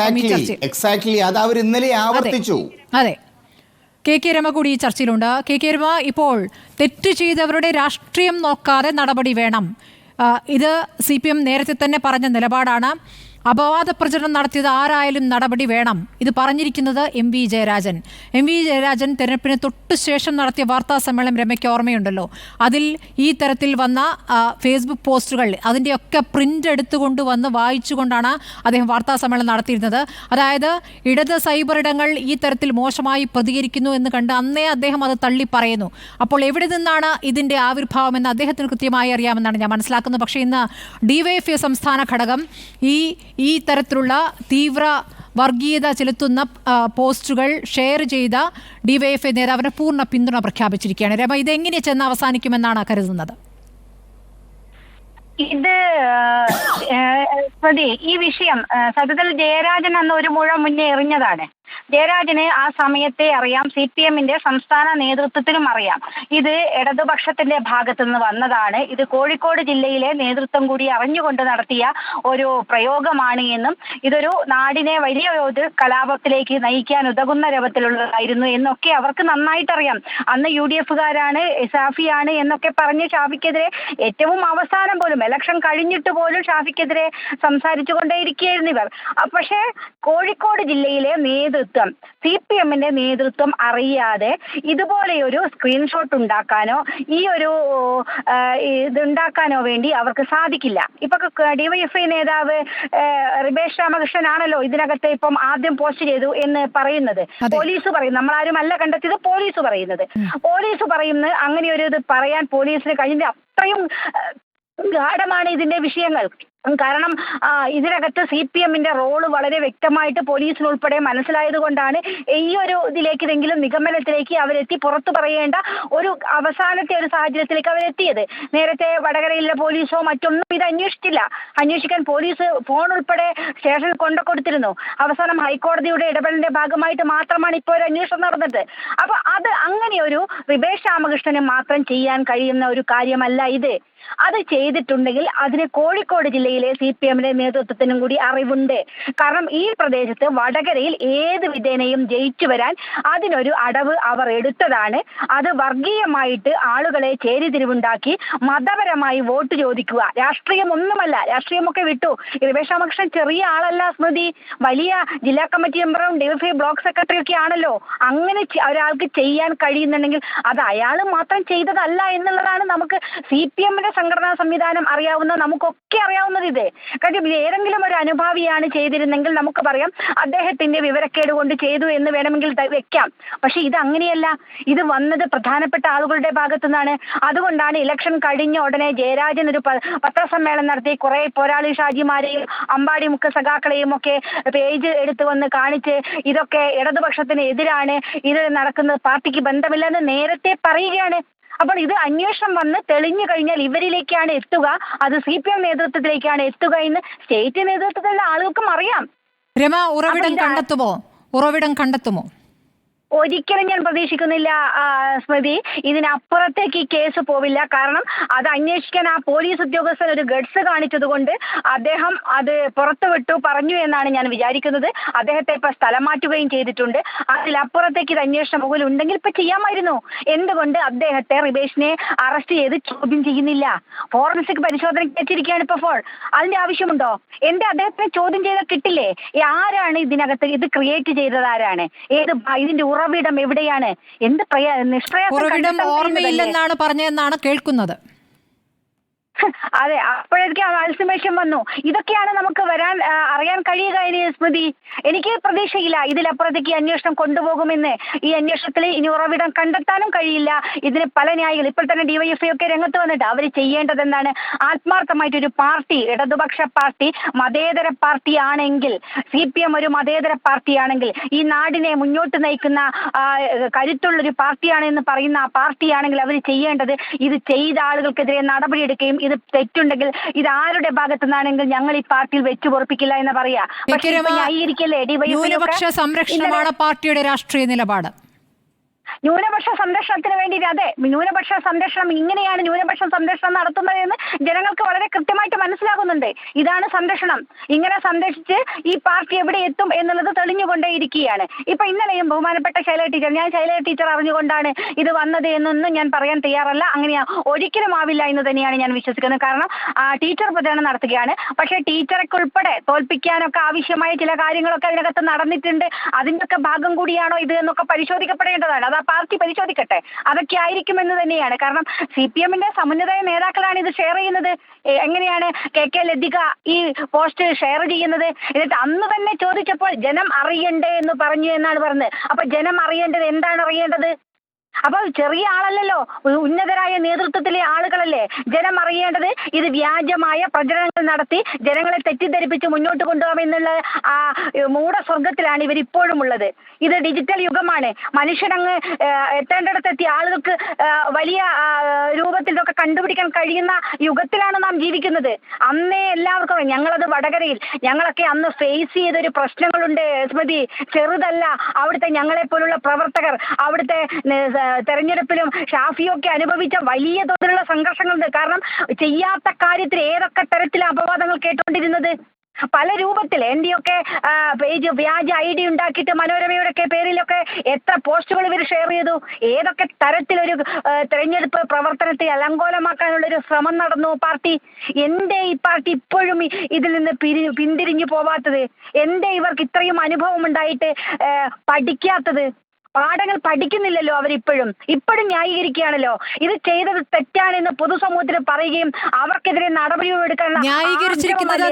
അതെ KK രമ കൂടി ഈ ചർച്ചയിലുണ്ട്. KK രമ, ഇപ്പോൾ തെറ്റ് ചെയ്തവരുടെ രാഷ്ട്രീയം നോക്കാതെ നടപടി വേണം, ഇത് CPM നേരത്തെ തന്നെ പറഞ്ഞ നിലപാടാണ്. അപവാദ പ്രചരണം നടത്തിയത് ആരായാലും നടപടി വേണം, ഇത് പറഞ്ഞിരിക്കുന്നത് MV ജയരാജൻ. MV ജയരാജൻ തെരഞ്ഞെടുപ്പിന് തൊട്ടു ശേഷം നടത്തിയ വാർത്താ സമ്മേളനം രമയ്ക്ക് ഓർമ്മയുണ്ടല്ലോ. അതിൽ ഈ തരത്തിൽ വന്ന ഫേസ്ബുക്ക് പോസ്റ്റുകൾ അതിൻ്റെയൊക്കെ പ്രിൻ്റ് എടുത്തുകൊണ്ട് വായിച്ചുകൊണ്ടാണ് അദ്ദേഹം വാർത്താ സമ്മേളനം നടത്തിയിരുന്നത്. അതായത് ഇടത് സൈബർ ഇടങ്ങൾ ഈ തരത്തിൽ മോശമായി പ്രതികരിക്കുന്നു എന്ന് കണ്ട് അന്നേ അദ്ദേഹം അത് തള്ളി പറയുന്നു. അപ്പോൾ എവിടെ നിന്നാണ് ഇതിൻ്റെ ആവിർഭാവം എന്ന് അദ്ദേഹത്തിന് കൃത്യമായി അറിയാമെന്നാണ് ഞാൻ മനസ്സിലാക്കുന്നത്. പക്ഷേ ഇന്ന് DYFI സംസ്ഥാന ഘടകം ഈ തരത്തിലുള്ള തീവ്ര വർഗീയത ചെലുത്തുന്ന പോസ്റ്റുകൾ ഷെയർ ചെയ്ത DYFI നേതാവിന് പൂർണ്ണ പിന്തുണ പ്രഖ്യാപിച്ചിരിക്കുകയാണ്. രമ, ഇതെങ്ങനെ ചെന്ന് അവസാനിക്കുമെന്നാണ് കരുതുന്നത്? ഇത് ഈ വിഷയം സത്യത്തിൽ ജയരാജൻ അന്ന് ഒരു മുഴ മുന്നേ എറിഞ്ഞതാണ്. ജയരാജന് ആ സമയത്തെ അറിയാം, CPM-ന്റെ സംസ്ഥാന നേതൃത്വത്തിനും അറിയാം ഇത് ഇടതുപക്ഷത്തിന്റെ ഭാഗത്തു നിന്ന് വന്നതാണ്, ഇത് കോഴിക്കോട് ജില്ലയിലെ നേതൃത്വം കൂടി അറിഞ്ഞുകൊണ്ട് നടത്തിയ ഒരു പ്രയോഗമാണ് എന്നും ഇതൊരു നാടിനെ വലിയ ഒരു കലാപത്തിലേക്ക് നയിക്കാൻ ഉതകുന്ന രൂപത്തിലുള്ളതായിരുന്നു എന്നൊക്കെ അവർക്ക് നന്നായിട്ടറിയാം. അന്ന് UDF-കാരാണ്, ഷാഫിയാണ് എന്നൊക്കെ പറഞ്ഞ് ഷാഫിക്കെതിരെ ഏറ്റവും അവസാനം പോലും ഇലക്ഷൻ കഴിഞ്ഞിട്ട് പോലും ഷാഫിക്കെതിരെ സംസാരിച്ചു കൊണ്ടേയിരിക്കുകയായിരുന്നു ഇവർ. പക്ഷേ കോഴിക്കോട് ജില്ലയിലെ CPM-ന്റെ നേതൃത്വം അറിയാതെ ഇതുപോലെയൊരു സ്ക്രീൻഷോട്ട് ഉണ്ടാക്കാനോ ഇതുണ്ടാക്കാനോ വേണ്ടി അവർക്ക് സാധിക്കില്ല. ഇപ്പൊ DYFI നേതാവ് റിബേഷ് രാമകൃഷ്ണൻ ആണല്ലോ ഇതിനകത്ത് ഇപ്പം ആദ്യം പോസ്റ്റ് ചെയ്തു എന്ന് പറയുന്നത്. പോലീസ് പറയും, നമ്മളാരും അല്ല കണ്ടെത്തിയത്, പോലീസ് പറയുന്നു. അങ്ങനെ ഒരു ഇത് പറയാൻ പോലീസിന് കഴിഞ്ഞ അത്രയും ഗാഢമാണ് ഇതിന്റെ വിഷയങ്ങൾ. കാരണം ഇതിനകത്ത് CPM-ന്റെ റോള് വളരെ വ്യക്തമായിട്ട് പോലീസിനുൾപ്പെടെ മനസ്സിലായത് കൊണ്ടാണ് ഈ ഒരു ഇതിലേക്കെങ്കിലും നിഗമനത്തിലേക്ക് അവരെത്തി പുറത്തു പറയേണ്ട ഒരു അവസാനത്തെ ഒരു സാഹചര്യത്തിലേക്ക് അവരെത്തിയത്. നേരത്തെ വടകരയിലെ പോലീസോ മറ്റൊന്നും ഇത് അന്വേഷിക്കാൻ പോലീസ് ഫോൺ ഉൾപ്പെടെ സ്റ്റേഷനിൽ കൊണ്ടുകൊടുത്തിരുന്നു. അവസാനം ഹൈക്കോടതിയുടെ ഇടപെടലിന്റെ ഭാഗമായിട്ട് മാത്രമാണ് ഇപ്പോൾ ഒരു അന്വേഷണം നടന്നത്. അപ്പൊ അത് അങ്ങനെയൊരു റിബേഷ് രാമകൃഷ്ണന് മാത്രം ചെയ്യാൻ കഴിയുന്ന ഒരു കാര്യമല്ല ഇത്. അത് ചെയ്തിട്ടുണ്ടെങ്കിൽ അതിന് കോഴിക്കോട് ജില്ലയിലെ CPM-ന്റെ നേതൃത്വത്തിനും കൂടി അറിവുണ്ട്. കാരണം ഈ പ്രദേശത്ത് വടകരയിൽ ഏത് വിധേനയും ജയിച്ചു വരാൻ അതിനൊരു അടവ് അവർ എടുത്തതാണ്. അത് വർഗീയമായിട്ട് ആളുകളെ ചേരിതിരിവുണ്ടാക്കി മതപരമായി വോട്ട് ചോദിക്കുക. രാഷ്ട്രീയം ഒന്നുമല്ല, രാഷ്ട്രീയമൊക്കെ വിട്ടു. റിബേഷ് രാമകൃഷ്ണൻ ചെറിയ ആളല്ല സ്മൃതി, വലിയ ജില്ലാ കമ്മിറ്റി മെമ്പറും DYFI ബ്ലോക്ക് സെക്രട്ടറി ഒക്കെ ആണല്ലോ. അങ്ങനെ ഒരാൾക്ക് ചെയ്യാൻ കഴിയുന്നുണ്ടെങ്കിൽ അത് അയാൾ മാത്രം ചെയ്തതല്ല എന്നുള്ളതാണ് നമുക്ക് CPM-ന്റെ സംഘടനാ സംവിധാനം അറിയാവുന്ന നമുക്കൊക്കെ അറിയാവുന്നത് ഇത്. കാര്യം ഏതെങ്കിലും ഒരു അനുഭാവിയാണ് ചെയ്തിരുന്നെങ്കിൽ നമുക്ക് പറയാം അദ്ദേഹത്തിന്റെ വിവരക്കേട് കൊണ്ട് ചെയ്തു എന്ന് വേണമെങ്കിൽ വെക്കാം. പക്ഷെ ഇത് അങ്ങനെയല്ല. ഇത് വന്നത് പ്രധാനപ്പെട്ട ആളുകളുടെ ഭാഗത്തു നിന്നാണ്. അതുകൊണ്ടാണ് ഇലക്ഷൻ കഴിഞ്ഞ ഉടനെ ജയരാജൻ ഒരു പത്രസമ്മേളനം നടത്തി കുറെ പോരാളി ഷാജിമാരെയും അമ്പാടി മുഖ സഖാക്കളെയും ഒക്കെ പേജ് എടുത്തു വന്ന് കാണിച്ച് ഇതൊക്കെ ഇടതുപക്ഷത്തിന് എതിരാണ്, ഇത് നടക്കുന്നത് പാർട്ടിക്ക് ബന്ധമില്ലെന്ന് നേരത്തെ പറയുകയാണ്. അപ്പോൾ ഇത് അന്വേഷണം വന്ന് തെളിഞ്ഞു കഴിഞ്ഞാൽ ഇവരിലേക്കാണ് എത്തുക, അത് CPM നേതൃത്വത്തിലേക്കാണ് എത്തുക എന്ന് സ്റ്റേറ്റ് നേതൃത്വത്തിലുള്ള ആളുകൾക്കും അറിയാം. രമ, ഉറവിടം കണ്ടെത്തുമോ? ഒരിക്കലും ഞാൻ പ്രതീക്ഷിക്കുന്നില്ല സ്മൃതി. ഇതിനപ്പുറത്തേക്ക് ഈ കേസ് പോവില്ല. കാരണം അത് അന്വേഷിക്കാൻ ആ പോലീസ് ഉദ്യോഗസ്ഥൻ ഒരു ഗഡ്സ് കാണിച്ചതുകൊണ്ട് അദ്ദേഹം അത് പുറത്തുവിട്ടു പറഞ്ഞു എന്നാണ് ഞാൻ വിചാരിക്കുന്നത്. അദ്ദേഹത്തെ ഇപ്പൊ സ്ഥലം മാറ്റുകയും ചെയ്തിട്ടുണ്ട്. അതിലപ്പുറത്തേക്ക് ഇത് അന്വേഷണം മുകളിൽ ഉണ്ടെങ്കിൽ ഇപ്പൊ ചെയ്യാമായിരുന്നു. എന്തുകൊണ്ട് അദ്ദേഹത്തെ റിബേഷിനെ അറസ്റ്റ് ചെയ്ത് ചോദ്യം ചെയ്യുന്നില്ല? ഫോറൻസിക് പരിശോധനയ്ക്ക് വെച്ചിരിക്കുകയാണ് ഇപ്പോൾ. അതിന്റെ ആവശ്യമുണ്ടോ? അദ്ദേഹത്തെ ചോദ്യം ചെയ്താൽ കിട്ടില്ലേ? ആരാണ് ഇതിനകത്ത് ഇത് ക്രിയേറ്റ് ചെയ്തത്? ആരാണ്? ഇതിന്റെ ഉറവിടം എവിടെയാണ്? എന്ത് ഉറവിടം ഓർമ്മയില്ലെന്നാണ് പറഞ്ഞതെന്നാണ് കേൾക്കുന്നത്. അതെ, അപ്പോഴേക്കും അൾസിമേഷൻ വന്നു. ഇതൊക്കെയാണ് നമുക്ക് അറിയാൻ കഴിയുക. ഇനി സ്മൃതി, എനിക്ക് പ്രതീക്ഷയില്ല ഇതിലപ്പുറത്തേക്ക് അന്വേഷണം കൊണ്ടുപോകുമെന്ന്. ഈ അന്വേഷണത്തിൽ ഇനി ഉറവിടം കണ്ടെത്താനും കഴിയില്ല. ഇതിന് പല ന്യായങ്ങൾ ഇപ്പോൾ തന്നെ DYFI ഒക്കെ രംഗത്ത് വന്നിട്ട് അവർ ചെയ്യേണ്ടത് എന്താണ്? ആത്മാർത്ഥമായിട്ടൊരു പാർട്ടി, ഇടതുപക്ഷ പാർട്ടി മതേതര പാർട്ടി ആണെങ്കിൽ, CPM ഒരു മതേതര പാർട്ടിയാണെങ്കിൽ, ഈ നാടിനെ മുന്നോട്ട് നയിക്കുന്ന കരുത്തുള്ളൊരു പാർട്ടിയാണ് എന്ന് പറയുന്ന ആ പാർട്ടിയാണെങ്കിൽ അവർ ചെയ്യേണ്ടത് ഇത് ചെയ്ത ആളുകൾക്കെതിരെ നടപടിയെടുക്കുകയും ഇത് തെറ്റുണ്ടെങ്കിൽ ഇത് ആരുടെ ഭാഗത്തു നിന്നാണെങ്കിൽ ഞങ്ങൾ ഈ പാർട്ടിയിൽ വെച്ചു പൊറപ്പിക്കില്ല എന്ന് പറയാ. ന്യൂനപക്ഷ സംരക്ഷണമാണ് പാർട്ടിയുടെ രാഷ്ട്രീയ നിലപാട്. ന്യൂനപക്ഷ സംരക്ഷണത്തിന് വേണ്ടി അതെ, ന്യൂനപക്ഷ സംരക്ഷണം ഇങ്ങനെയാണ് ന്യൂനപക്ഷ സംരക്ഷണം നടത്തുന്നതെന്ന് ജനങ്ങൾക്ക് വളരെ കൃത്യമായിട്ട് മനസ്സിലാകുന്നുണ്ട്. ഇതാണ് സംരക്ഷണം. ഇങ്ങനെ സംരക്ഷിച്ച് ഈ പാർട്ടി എവിടെ എത്തും എന്നുള്ളത് തെളിഞ്ഞുകൊണ്ടേയിരിക്കുകയാണ്. ഇപ്പൊ ഇന്നലെയും ബഹുമാനപ്പെട്ട ശൈലജ ടീച്ചർ, ഞാൻ ശൈലജ ടീച്ചർ അറിഞ്ഞുകൊണ്ടാണ് ഇത് വന്നത് എന്നൊന്നും ഞാൻ പറയാൻ തയ്യാറല്ല. അങ്ങനെയാ ഒരിക്കലും ആവില്ല എന്ന് തന്നെയാണ് ഞാൻ വിശ്വസിക്കുന്നത്. കാരണം ടീച്ചർ പ്രചരണം നടത്തുകയാണ്. പക്ഷേ ടീച്ചറൊക്കെ ഉൾപ്പെടെ തോൽപ്പിക്കാനൊക്കെ ആവശ്യമായ ചില കാര്യങ്ങളൊക്കെ അതിനകത്ത് നടന്നിട്ടുണ്ട്. അതിൻ്റെയൊക്കെ ഭാഗം കൂടിയാണോ ഇത് എന്നൊക്കെ പരിശോധിക്കപ്പെടേണ്ടതാണ്. അത് പാർട്ടി പരിശോധിക്കട്ടെ. അതൊക്കെ ആയിരിക്കുമെന്ന് തന്നെയാണ്. കാരണം CPMന്റെ സമുന്നത നേതാക്കളാണ് ഇത് ഷെയർ ചെയ്യുന്നത്. എങ്ങനെയാണ് KK ലതിക ഈ പോസ്റ്റ് ഷെയർ ചെയ്യുന്നത്? എന്നിട്ട് അന്ന് തന്നെ ചോദിച്ചപ്പോൾ ജനം അറിയണ്ടേ എന്ന് പറഞ്ഞു എന്നാണ് പറഞ്ഞത്. അപ്പൊ ജനം അറിയേണ്ടത് എന്താണ് അറിയേണ്ടത്? അപ്പൊ ചെറിയ ആളല്ലല്ലോ, ഉന്നതരായ നേതൃത്വത്തിലെ ആളുകളല്ലേ. ജനം അറിയേണ്ടത് ഇത് വ്യാജമായ പ്രചരണങ്ങൾ നടത്തി ജനങ്ങളെ തെറ്റിദ്ധരിപ്പിച്ച് മുന്നോട്ട് കൊണ്ടുപോകാമെന്നുള്ള ആ മൂഢസ്വർഗത്തിലാണ് ഇവരിപ്പോഴും ഉള്ളത്. ഇത് ഡിജിറ്റൽ യുഗമാണ്. മനുഷ്യനങ്ങ് എത്തേണ്ടിടത്തെത്തി ആളുകൾക്ക് വലിയ രൂപത്തിൽ ഇതൊക്കെ കണ്ടുപിടിക്കാൻ കഴിയുന്ന യുഗത്തിലാണ് നാം ജീവിക്കുന്നത്. അന്നേ എല്ലാവർക്കും ഞങ്ങളത് വടകരയിൽ ഞങ്ങളൊക്കെ അന്ന് ഫേസ് ചെയ്തൊരു പ്രശ്നങ്ങളുണ്ട് സ്മൃതി, ചെറുതല്ല. അവിടുത്തെ ഞങ്ങളെ പോലുള്ള പ്രവർത്തകർ അവിടുത്തെ തെരഞ്ഞെടുപ്പിലും ഷാഫിയൊക്കെ അനുഭവിച്ച വലിയ തോതിലുള്ള സംഘർഷങ്ങളുണ്ട്. കാരണം ചെയ്യാത്ത കാര്യത്തിൽ ഏതൊക്കെ തരത്തിലെ അപവാദങ്ങൾ കേട്ടുകൊണ്ടിരുന്നത്. പല രൂപത്തിൽ എന്റെയൊക്കെ പേജ് വ്യാജ ID ഉണ്ടാക്കിയിട്ട് മനോരമയുടെ പേരിലൊക്കെ എത്ര പോസ്റ്റുകൾ ഇവർ ഷെയർ ചെയ്തു. ഏതൊക്കെ തരത്തിലൊരു തെരഞ്ഞെടുപ്പ് പ്രവർത്തനത്തെ അലങ്കോലമാക്കാനുള്ളൊരു ശ്രമം നടന്നു പാർട്ടി. എന്തേ ഈ പാർട്ടി ഇപ്പോഴും ഇതിൽ നിന്ന് പിന്തിരിഞ്ഞു പോവാത്തത്? എന്തേ ഇവർക്ക് ഇത്രയും അനുഭവം ഉണ്ടായിട്ട് പഠിക്കാത്തത്? പാഠങ്ങൾ പഠിക്കുന്നില്ലല്ലോ അവരിപ്പോഴും ന്യായീകരിക്കുകയാണല്ലോ. ഇത് ചെയ്തത് തെറ്റാണെന്ന് പൊതുസമൂഹത്തിന് പറയുകയും അവർക്കെതിരെ നടപടിയെടുക്കാൻ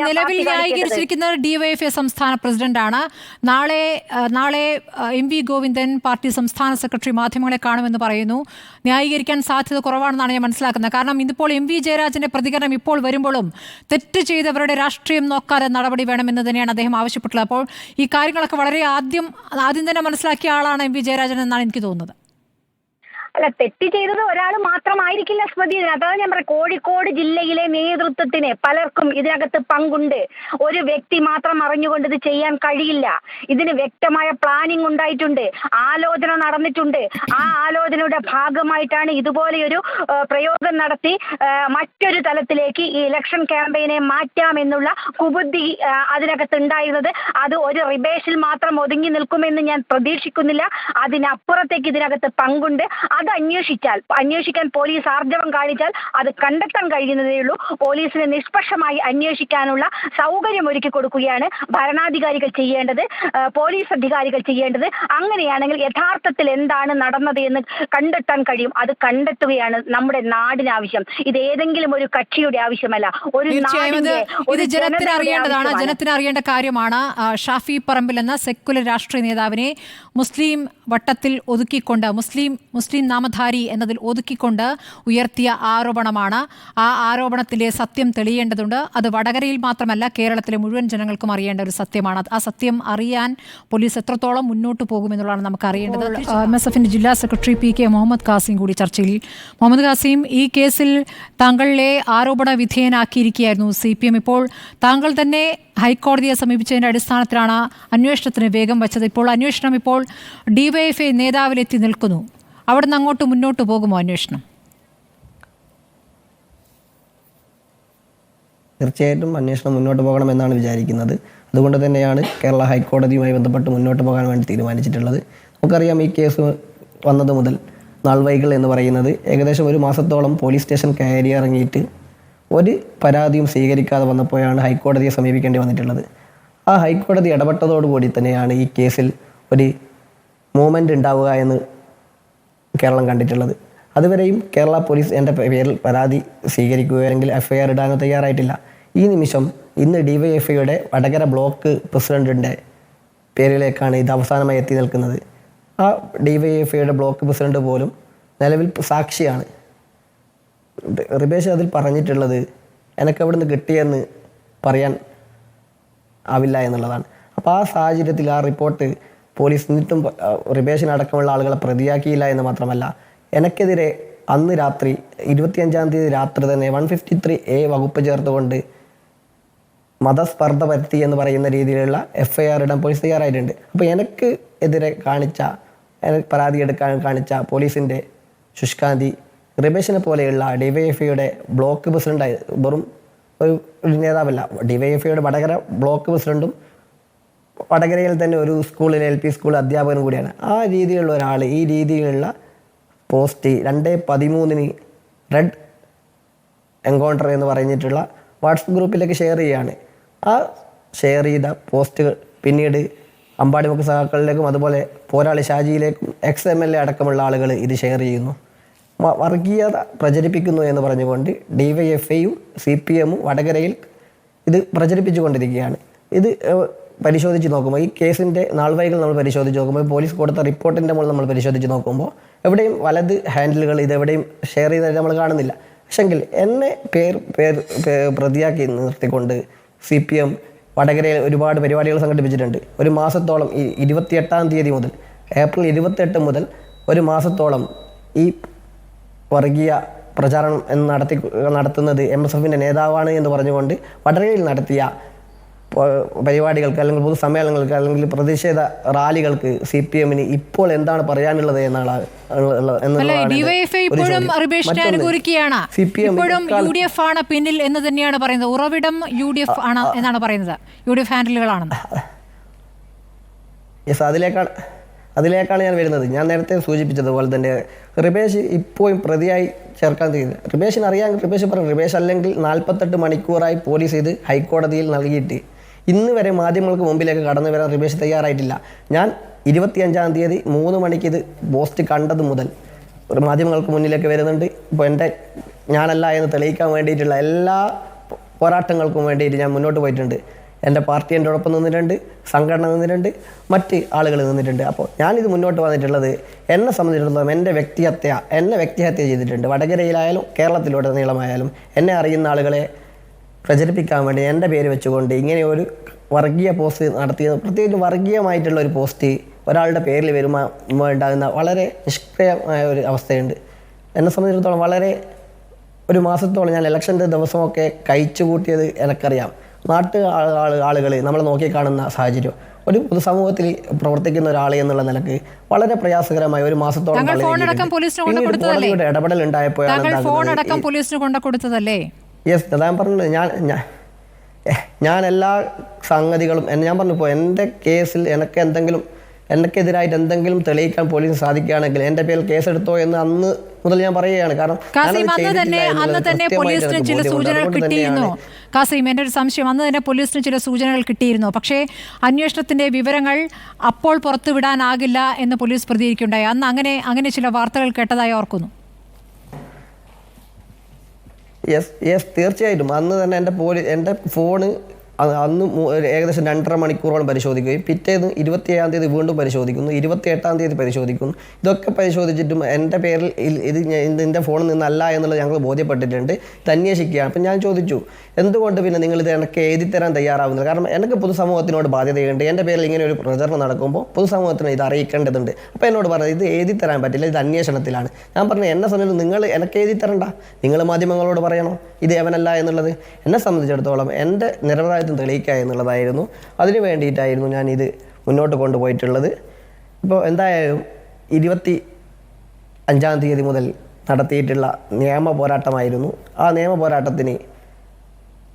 നിലവിൽ ന്യായീകരിച്ചിരിക്കുന്നത് DYFI സംസ്ഥാന പ്രസിഡന്റാണ്. നാളെ MV ഗോവിന്ദൻ പാർട്ടി സംസ്ഥാന സെക്രട്ടറി മാധ്യമങ്ങളെ കാണുമെന്ന് പറയുന്നു. ന്യായീകരിക്കാൻ സാധ്യത കുറവാണെന്നാണ് ഞാൻ മനസ്സിലാക്കുന്നത്. കാരണം ഇന്നിപ്പോൾ MV ജയരാജന്റെ പ്രതികരണം ഇപ്പോൾ വരുമ്പോഴും തെറ്റ് ചെയ്തവരുടെ രാഷ്ട്രീയം നോക്കാതെ നടപടി വേണമെന്ന് തന്നെയാണ് അദ്ദേഹം ആവശ്യപ്പെട്ടുള്ളത്. അപ്പോൾ ഈ കാര്യങ്ങളൊക്കെ വളരെ ആദ്യം തന്നെ മനസ്സിലാക്കിയ ആളാണ് MV ജയരാജൻ എന്നാണ് എനിക്ക് തോന്നുന്നത്. അല്ല, തെറ്റ് ചെയ്തത് ഒരാൾ മാത്രമായിരിക്കില്ല സ്മൃതി. അതാണ് ഞാൻ പറയാം, കോഴിക്കോട് ജില്ലയിലെ നേതൃത്വത്തിന് പലർക്കും ഇതിനകത്ത് പങ്കുണ്ട്. ഒരു വ്യക്തി മാത്രം അറിഞ്ഞുകൊണ്ട് ഇത് ചെയ്യാൻ കഴിയില്ല. ഇതിന് വ്യക്തമായ പ്ലാനിംഗ് ഉണ്ടായിട്ടുണ്ട്, ആലോചന നടന്നിട്ടുണ്ട്. ആ ആലോചനയുടെ ഭാഗമായിട്ടാണ് ഇതുപോലെയൊരു പ്രയോഗം നടത്തി മറ്റൊരു തലത്തിലേക്ക് ഈ ഇലക്ഷൻ ക്യാമ്പയിനെ മാറ്റാമെന്നുള്ള കുബുദ്ധി അതിനകത്ത് ഉണ്ടായിരുന്നത്. അത് ഒരു റിബേഷിൽ മാത്രം ഒതുങ്ങി നിൽക്കുമെന്ന് ഞാൻ പ്രതീക്ഷിക്കുന്നില്ല. അതിനപ്പുറത്തേക്ക് ഇതിനകത്ത് പങ്കുണ്ട്. അത് അന്വേഷിക്കാൻ പോലീസ് ആർജവം കാണിച്ചാൽ അത് കണ്ടെത്താൻ കഴിയുന്നതേ ഉള്ളൂ. പോലീസിന് നിഷ്പക്ഷമായി അന്വേഷിക്കാനുള്ള സൗകര്യം ഒരുക്കി കൊടുക്കുകയാണ് ഭരണാധികാരികൾ ചെയ്യേണ്ടത്, പോലീസ് അധികാരികൾ ചെയ്യേണ്ടത്. അങ്ങനെയാണെങ്കിൽ യഥാർത്ഥത്തിൽ എന്താണ് നടന്നത് എന്ന് കണ്ടെത്താൻ കഴിയും. അത് കണ്ടെത്തുകയാണ് നമ്മുടെ നാടിന് ആവശ്യം. ഇത് ഏതെങ്കിലും ഒരു കക്ഷിയുടെ ആവശ്യമല്ല, ഒരു നാടിന്റെ, ഒരു ജനത്തിന് അറിയേണ്ടതാണ്, ജനത്തിന് അറിയേണ്ട കാര്യമാണ്. ഷാഫി പറമ്പിൽ എന്ന സെക്കുലർ രാഷ്ട്രീയ നേതാവിനെ മുസ്ലിം വട്ടത്തിൽ ഒതുക്കിക്കൊണ്ട്, മുസ്ലിം നാമധാരി എന്നതിൽ ഒതുക്കിക്കൊണ്ട് ഉയർത്തിയ ആരോപണമാണ്. ആ ആരോപണത്തിലെ സത്യം തെളിയേണ്ടതുണ്ട്. അത് വടകരയിൽ മാത്രമല്ല, കേരളത്തിലെ മുഴുവൻ ജനങ്ങൾക്കും അറിയേണ്ട ഒരു സത്യമാണ്. ആ സത്യം അറിയാൻ പോലീസ് എത്രത്തോളം മുന്നോട്ട് പോകുമെന്നുള്ളതാണ് നമുക്ക് അറിയേണ്ടത്. MSF ജില്ലാ സെക്രട്ടറി PK മുഹമ്മദ് ഖാസിം കൂടി ചർച്ചയിൽ. മുഹമ്മദ് ഖാസിം, ഈ കേസിൽ താങ്കളെ ആരോപണ വിധേയനാക്കിയിരിക്കുകയായിരുന്നു CPM. ഇപ്പോൾ താങ്കൾ തന്നെ ഹൈക്കോടതിയെ സമീപിച്ചതിൻ്റെ അടിസ്ഥാനത്തിലാണ് അന്വേഷണത്തിന് വേഗം വച്ചത്. ഇപ്പോൾ അന്വേഷണം DYFI നേതാവിലെത്തി നിൽക്കുന്നു. അവിടുന്ന് അങ്ങോട്ട് മുന്നോട്ട് പോകുമോ അന്വേഷണം? തീർച്ചയായിട്ടും അന്വേഷണം മുന്നോട്ട് പോകണമെന്നാണ് വിചാരിക്കുന്നത്. അതുകൊണ്ട് തന്നെയാണ് കേരള ഹൈക്കോടതിയുമായി ബന്ധപ്പെട്ട് മുന്നോട്ട് പോകാൻ വേണ്ടി തീരുമാനിച്ചിട്ടുള്ളത്. നമുക്കറിയാം, ഈ കേസ് വന്നത് മുതൽ നാൾവൈകൾ എന്ന് പറയുന്നത് ഏകദേശം ഒരു മാസത്തോളം പോലീസ് സ്റ്റേഷൻ കയറി ഇറങ്ങിയിട്ട് ഒരു പരാതിയും സ്വീകരിക്കാതെ വന്നപ്പോഴാണ് ഹൈക്കോടതിയെ സമീപിക്കേണ്ടി വന്നിട്ടുള്ളത്. ആ ഹൈക്കോടതി ഇടപെട്ടതോടുകൂടി തന്നെയാണ് ഈ കേസിൽ ഒരു മൂവ്മെൻ്റ് ഉണ്ടാവുക എന്ന് കേരളം കണ്ടിട്ടുള്ളത്. അതുവരെയും കേരള പോലീസ് എൻ്റെ പേരിൽ പരാതി സ്വീകരിക്കുകയോ അല്ലെങ്കിൽ FIR ഇടാനോ തയ്യാറായിട്ടില്ല. ഈ നിമിഷം ഇന്ന് DYFIയുടെ വടകര ബ്ലോക്ക് പ്രസിഡൻറ്റിൻ്റെ പേരിലേക്കാണ് ഇത് അവസാനമായി എത്തി നിൽക്കുന്നത്. ആ DYFIയുടെ ബ്ലോക്ക് പ്രസിഡന്റ് പോലും നിലവിൽ സാക്ഷിയാണ്. റിബേഷ് അതിൽ പറഞ്ഞിട്ടുള്ളത് എനിക്ക് അവിടുന്ന് കിട്ടിയെന്ന് പറയാൻ ആവില്ല എന്നുള്ളതാണ്. അപ്പോൾ ആ സാഹചര്യത്തിൽ ആ റിപ്പോർട്ട് പോലീസ് എന്നിട്ടും റിബേഷിനടക്കമുള്ള ആളുകളെ പ്രതിയാക്കിയില്ല എന്ന് മാത്രമല്ല, എനിക്കെതിരെ അന്ന് രാത്രി 25-ാം തീയതി രാത്രി തന്നെ 153A വകുപ്പ് ചേർത്തുകൊണ്ട് മതസ്പർദ്ധ വരുത്തി എന്ന് പറയുന്ന രീതിയിലുള്ള FIR ഇടാൻ പോലീസ് തയ്യാറായിട്ടുണ്ട്. അപ്പോൾ എനിക്ക് എതിരെ പരാതി എടുക്കാൻ കാണിച്ച പോലീസിൻ്റെ ശുഷ്കാന്തി റിബേഷിനെ പോലെയുള്ള DYFIയുടെ ബ്ലോക്ക് പ്രസിഡൻ്റായി വെറും ഒരു നേതാവല്ല, DYFIയുടെ വടകര ബ്ലോക്ക് പ്രസിഡൻറ്റും വടകരയിൽ തന്നെ ഒരു സ്കൂളിൽ LP സ്കൂൾ അധ്യാപകനും കൂടിയാണ്. ആ രീതിയിലുള്ള ഒരാൾ ഈ രീതിയിലുള്ള പോസ്റ്റ് 2/13 റെഡ് എൻകൗണ്ടർ എന്ന് പറഞ്ഞിട്ടുള്ള വാട്സപ്പ് ഗ്രൂപ്പിലേക്ക് ഷെയർ ചെയ്യുകയാണ്. ആ ഷെയർ ചെയ്ത പോസ്റ്റുകൾ പിന്നീട് അമ്പാടിമുക്ക് സഹാക്കളിലേക്കും അതുപോലെ പോരാളി ഷാജിയിലേക്കും XMLA അടക്കമുള്ള ആളുകൾ ഇത് ഷെയർ ചെയ്യുന്നു. വർഗീയത പ്രചരിപ്പിക്കുന്നു എന്ന് പറഞ്ഞുകൊണ്ട് DYFIയും CPM വടകരയിൽ ഇത് പ്രചരിപ്പിച്ചുകൊണ്ടിരിക്കുകയാണ്. ഇത് പരിശോധിച്ച് നോക്കുമ്പോൾ, ഈ കേസിൻ്റെ നാൾവൈകൾ നമ്മൾ പരിശോധിച്ച് നോക്കുമ്പോൾ, പോലീസ് കൊടുത്ത റിപ്പോർട്ടിൻ്റെ മുകളിൽ നമ്മൾ പരിശോധിച്ച് നോക്കുമ്പോൾ എവിടെയും വലത് ഹാൻഡിലുകൾ ഇതെവിടെയും ഷെയർ ചെയ്തതായിട്ട് നമ്മൾ കാണുന്നില്ല. പക്ഷെങ്കിൽ എന്നെ പ്രതിയാക്കി നിർത്തിക്കൊണ്ട് CPM വടകരയിൽ ഒരുപാട് പരിപാടികൾ സംഘടിപ്പിച്ചിട്ടുണ്ട്. ഒരു മാസത്തോളം ഈ 28-ാം തീയതി മുതൽ ഏപ്രിൽ 28 മുതൽ ഒരു മാസത്തോളം ഈ വർഗീയ പ്രചാരണം നടത്തുന്നത് MSFൻ്റെ നേതാവാണ് എന്ന് പറഞ്ഞുകൊണ്ട് വടകരയിൽ നടത്തിയ പരിപാടികൾക്ക് അല്ലെങ്കിൽ പൊതുസമ്മേളനങ്ങൾക്ക് അല്ലെങ്കിൽ പ്രതിഷേധ റാലികൾക്ക് CPMന് ഇപ്പോൾ എന്താണ് പറയാനുള്ളത് എന്നാണ്. UDF ആണ് പിന്നിൽ എന്ന് തന്നെയാണ് പറയുന്നത്. ഉറവിടം UDF ആണ് എന്നാണ് പറയുന്നത്. UDF ഹാൻഡിലുകളാണെന്ന്. യെസ്, അതിലേക്കാണ് ഞാൻ വരുന്നത്. ഞാൻ നേരത്തെ സൂചിപ്പിച്ചതുപോലെ തന്നെ റിബേഷ് ഇപ്പോഴും പ്രതിയായി ചേർക്കാൻ തീരുന്നു. റിബേഷിന് അറിയാൻ റിബേഷ് പറഞ്ഞു, റിബേഷ് അല്ലെങ്കിൽ 48 മണിക്കൂറായി പോലീസ് ഇത് ഹൈക്കോടതിയിൽ നൽകിയിട്ട് ഇന്ന് വരെ മാധ്യമങ്ങൾക്ക് മുമ്പിലേക്ക് കടന്നു വരാൻ റിബേഷ് തയ്യാറായിട്ടില്ല. ഞാൻ 25-ാം തീയതി 3 മണിക്ക് ഇത് പോസ്റ്റ് കണ്ടത് മുതൽ മാധ്യമങ്ങൾക്ക് മുന്നിലേക്ക് വരുന്നുണ്ട്. ഇപ്പോൾ ഞാനല്ല എന്ന് തെളിയിക്കാൻ വേണ്ടിയിട്ടുള്ള എല്ലാ പോരാട്ടങ്ങൾക്കും വേണ്ടിയിട്ട് ഞാൻ മുന്നോട്ട് പോയിട്ടുണ്ട്. എൻ്റെ പാർട്ടി എൻ്റെ ഒപ്പം നിന്നിട്ടുണ്ട്, സംഘടന നിന്നിട്ടുണ്ട്, മറ്റ് ആളുകൾ നിന്നിട്ടുണ്ട്. അപ്പോൾ ഞാനിത് മുന്നോട്ട് വന്നിട്ടുള്ളത് എന്നെ സംബന്ധിച്ചിടത്തോളം എന്നെ വ്യക്തിഹത്യ ചെയ്തിട്ടുണ്ട്. വടകരയിലായാലും കേരളത്തിലുടനീളമായാലും എന്നെ അറിയുന്ന ആളുകളെ പ്രചരിപ്പിക്കാൻ വേണ്ടി എൻ്റെ പേര് വെച്ചുകൊണ്ട് ഇങ്ങനെ ഒരു വർഗീയ പോസ്റ്റ് നടത്തിയത്, പ്രത്യേകിച്ച് വർഗീയമായിട്ടുള്ള ഒരു പോസ്റ്റ് ഒരാളുടെ പേരിൽ വരുമ്പോൾ ഉണ്ടാകുന്ന വളരെ നിഷ്ക്രിയമായ ഒരു അവസ്ഥയുണ്ട്. എന്നെ സംബന്ധിച്ചിടത്തോളം വളരെ ഒരു മാസത്തോളം ഞാൻ ഇലക്ഷൻ്റെ ദിവസമൊക്കെ കഴിച്ചു കൂട്ടിയത് എനിക്കറിയാം. ആളുകൾ നമ്മളെ നോക്കിക്കാണുന്ന സാഹചര്യം, ഒരു പൊതുസമൂഹത്തിൽ പ്രവർത്തിക്കുന്ന ഒരാൾ എന്നുള്ള നിലക്ക് വളരെ പ്രയാസകരമായ ഒരു മാസത്തോളം ഇടപെടൽ ഉണ്ടായപ്പോഴാണ്. യെസ്, ഞാൻ പറഞ്ഞത് ഞാൻ എല്ലാ സംഗതികളും ഞാൻ പറഞ്ഞപ്പോൾ എൻ്റെ കേസിൽ എനിക്ക് എന്തെങ്കിലും എനിക്കെതിരായിട്ട് എന്തെങ്കിലും തെളിയിക്കാൻ പോലീസിന് സാധിക്കുകയാണെങ്കിൽ എൻ്റെ പേരിൽ കേസെടുത്തോ എന്ന് അന്ന് മുതൽ ഞാൻ പറയുകയാണ്. കാരണം കാസിം, അന്ന് തന്നെ പോലീസിന് ചില സൂചനകൾ കിട്ടിയിരുന്നു. കാസിം, എൻ്റെ ഒരു സംശയം, അന്ന് തന്നെ പോലീസിന് ചില സൂചനകൾ കിട്ടിയിരുന്നു. പക്ഷേ അന്വേഷണത്തിന്റെ വിവരങ്ങൾ അപ്പോൾ പുറത്തുവിടാനാകില്ല എന്ന് പോലീസ് പ്രതികരിക്കുകയുണ്ടായി. അന്ന് അങ്ങനെ ചില വാർത്തകൾ കേട്ടതായി ഓർക്കുന്നു. യെസ് തീർച്ചയായിട്ടും. അന്ന് തന്നെ എൻ്റെ ഫോണ് അന്ന് ഏകദേശം 2.5 മണിക്കൂറോളം പരിശോധിക്കുകയും പിറ്റേന്ന് 27-ാം തീയതി വീണ്ടും പരിശോധിക്കുന്നു, 28-ാം തീയതി പരിശോധിക്കുന്നു. ഇതൊക്കെ പരിശോധിച്ചിട്ടും എൻ്റെ പേരിൽ ഇതിൻ്റെ ഫോണിൽ നിന്നല്ല എന്നുള്ളത് ഞങ്ങൾ ബോധ്യപ്പെട്ടിട്ടുണ്ട്. ഇത് അന്വേഷിക്കുകയാണ്. അപ്പം ഞാൻ ചോദിച്ചു, എന്തുകൊണ്ട് പിന്നെ നിങ്ങൾ ഇത് എനിക്ക് എഴുതി തരാൻ തയ്യാറാവുന്നില്ല? കാരണം എനിക്ക് പൊതുസമൂഹത്തിനോട് ബാധ്യതയുണ്ട്. എൻ്റെ പേരിൽ ഇങ്ങനെ ഒരു പ്രചരണം നടക്കുമ്പോൾ പൊതുസമൂഹത്തിന് ഇത് അറിയിക്കേണ്ടതുണ്ട്. അപ്പോൾ എന്നോട് പറഞ്ഞത് ഇത് എഴുതി തരാൻ പറ്റില്ല, ഇത് അന്വേഷണത്തിലാണ്. ഞാൻ പറഞ്ഞു, എന്നെ സംബന്ധിച്ച് നിങ്ങൾ എനിക്ക് എഴുതി തരണ്ട, നിങ്ങൾ മാധ്യമങ്ങളോട് പറയണോ ഇത് അവനല്ല എന്നുള്ളത്. എന്നെ സംബന്ധിച്ചിടത്തോളം എൻ്റെ നിരപരാധിത്വം തെളിയിക്കുക എന്നുള്ളതായിരുന്നു. അതിനു വേണ്ടിയിട്ടായിരുന്നു ഞാൻ ഇത് മുന്നോട്ട് കൊണ്ടുപോയിട്ടുള്ളത്. ഇപ്പോൾ എന്തായാലും 25-ാം തീയതി മുതൽ നടത്തിയിട്ടുള്ള നിയമ പോരാട്ടമായിരുന്നു. ആ നിയമ പോരാട്ടത്തിന്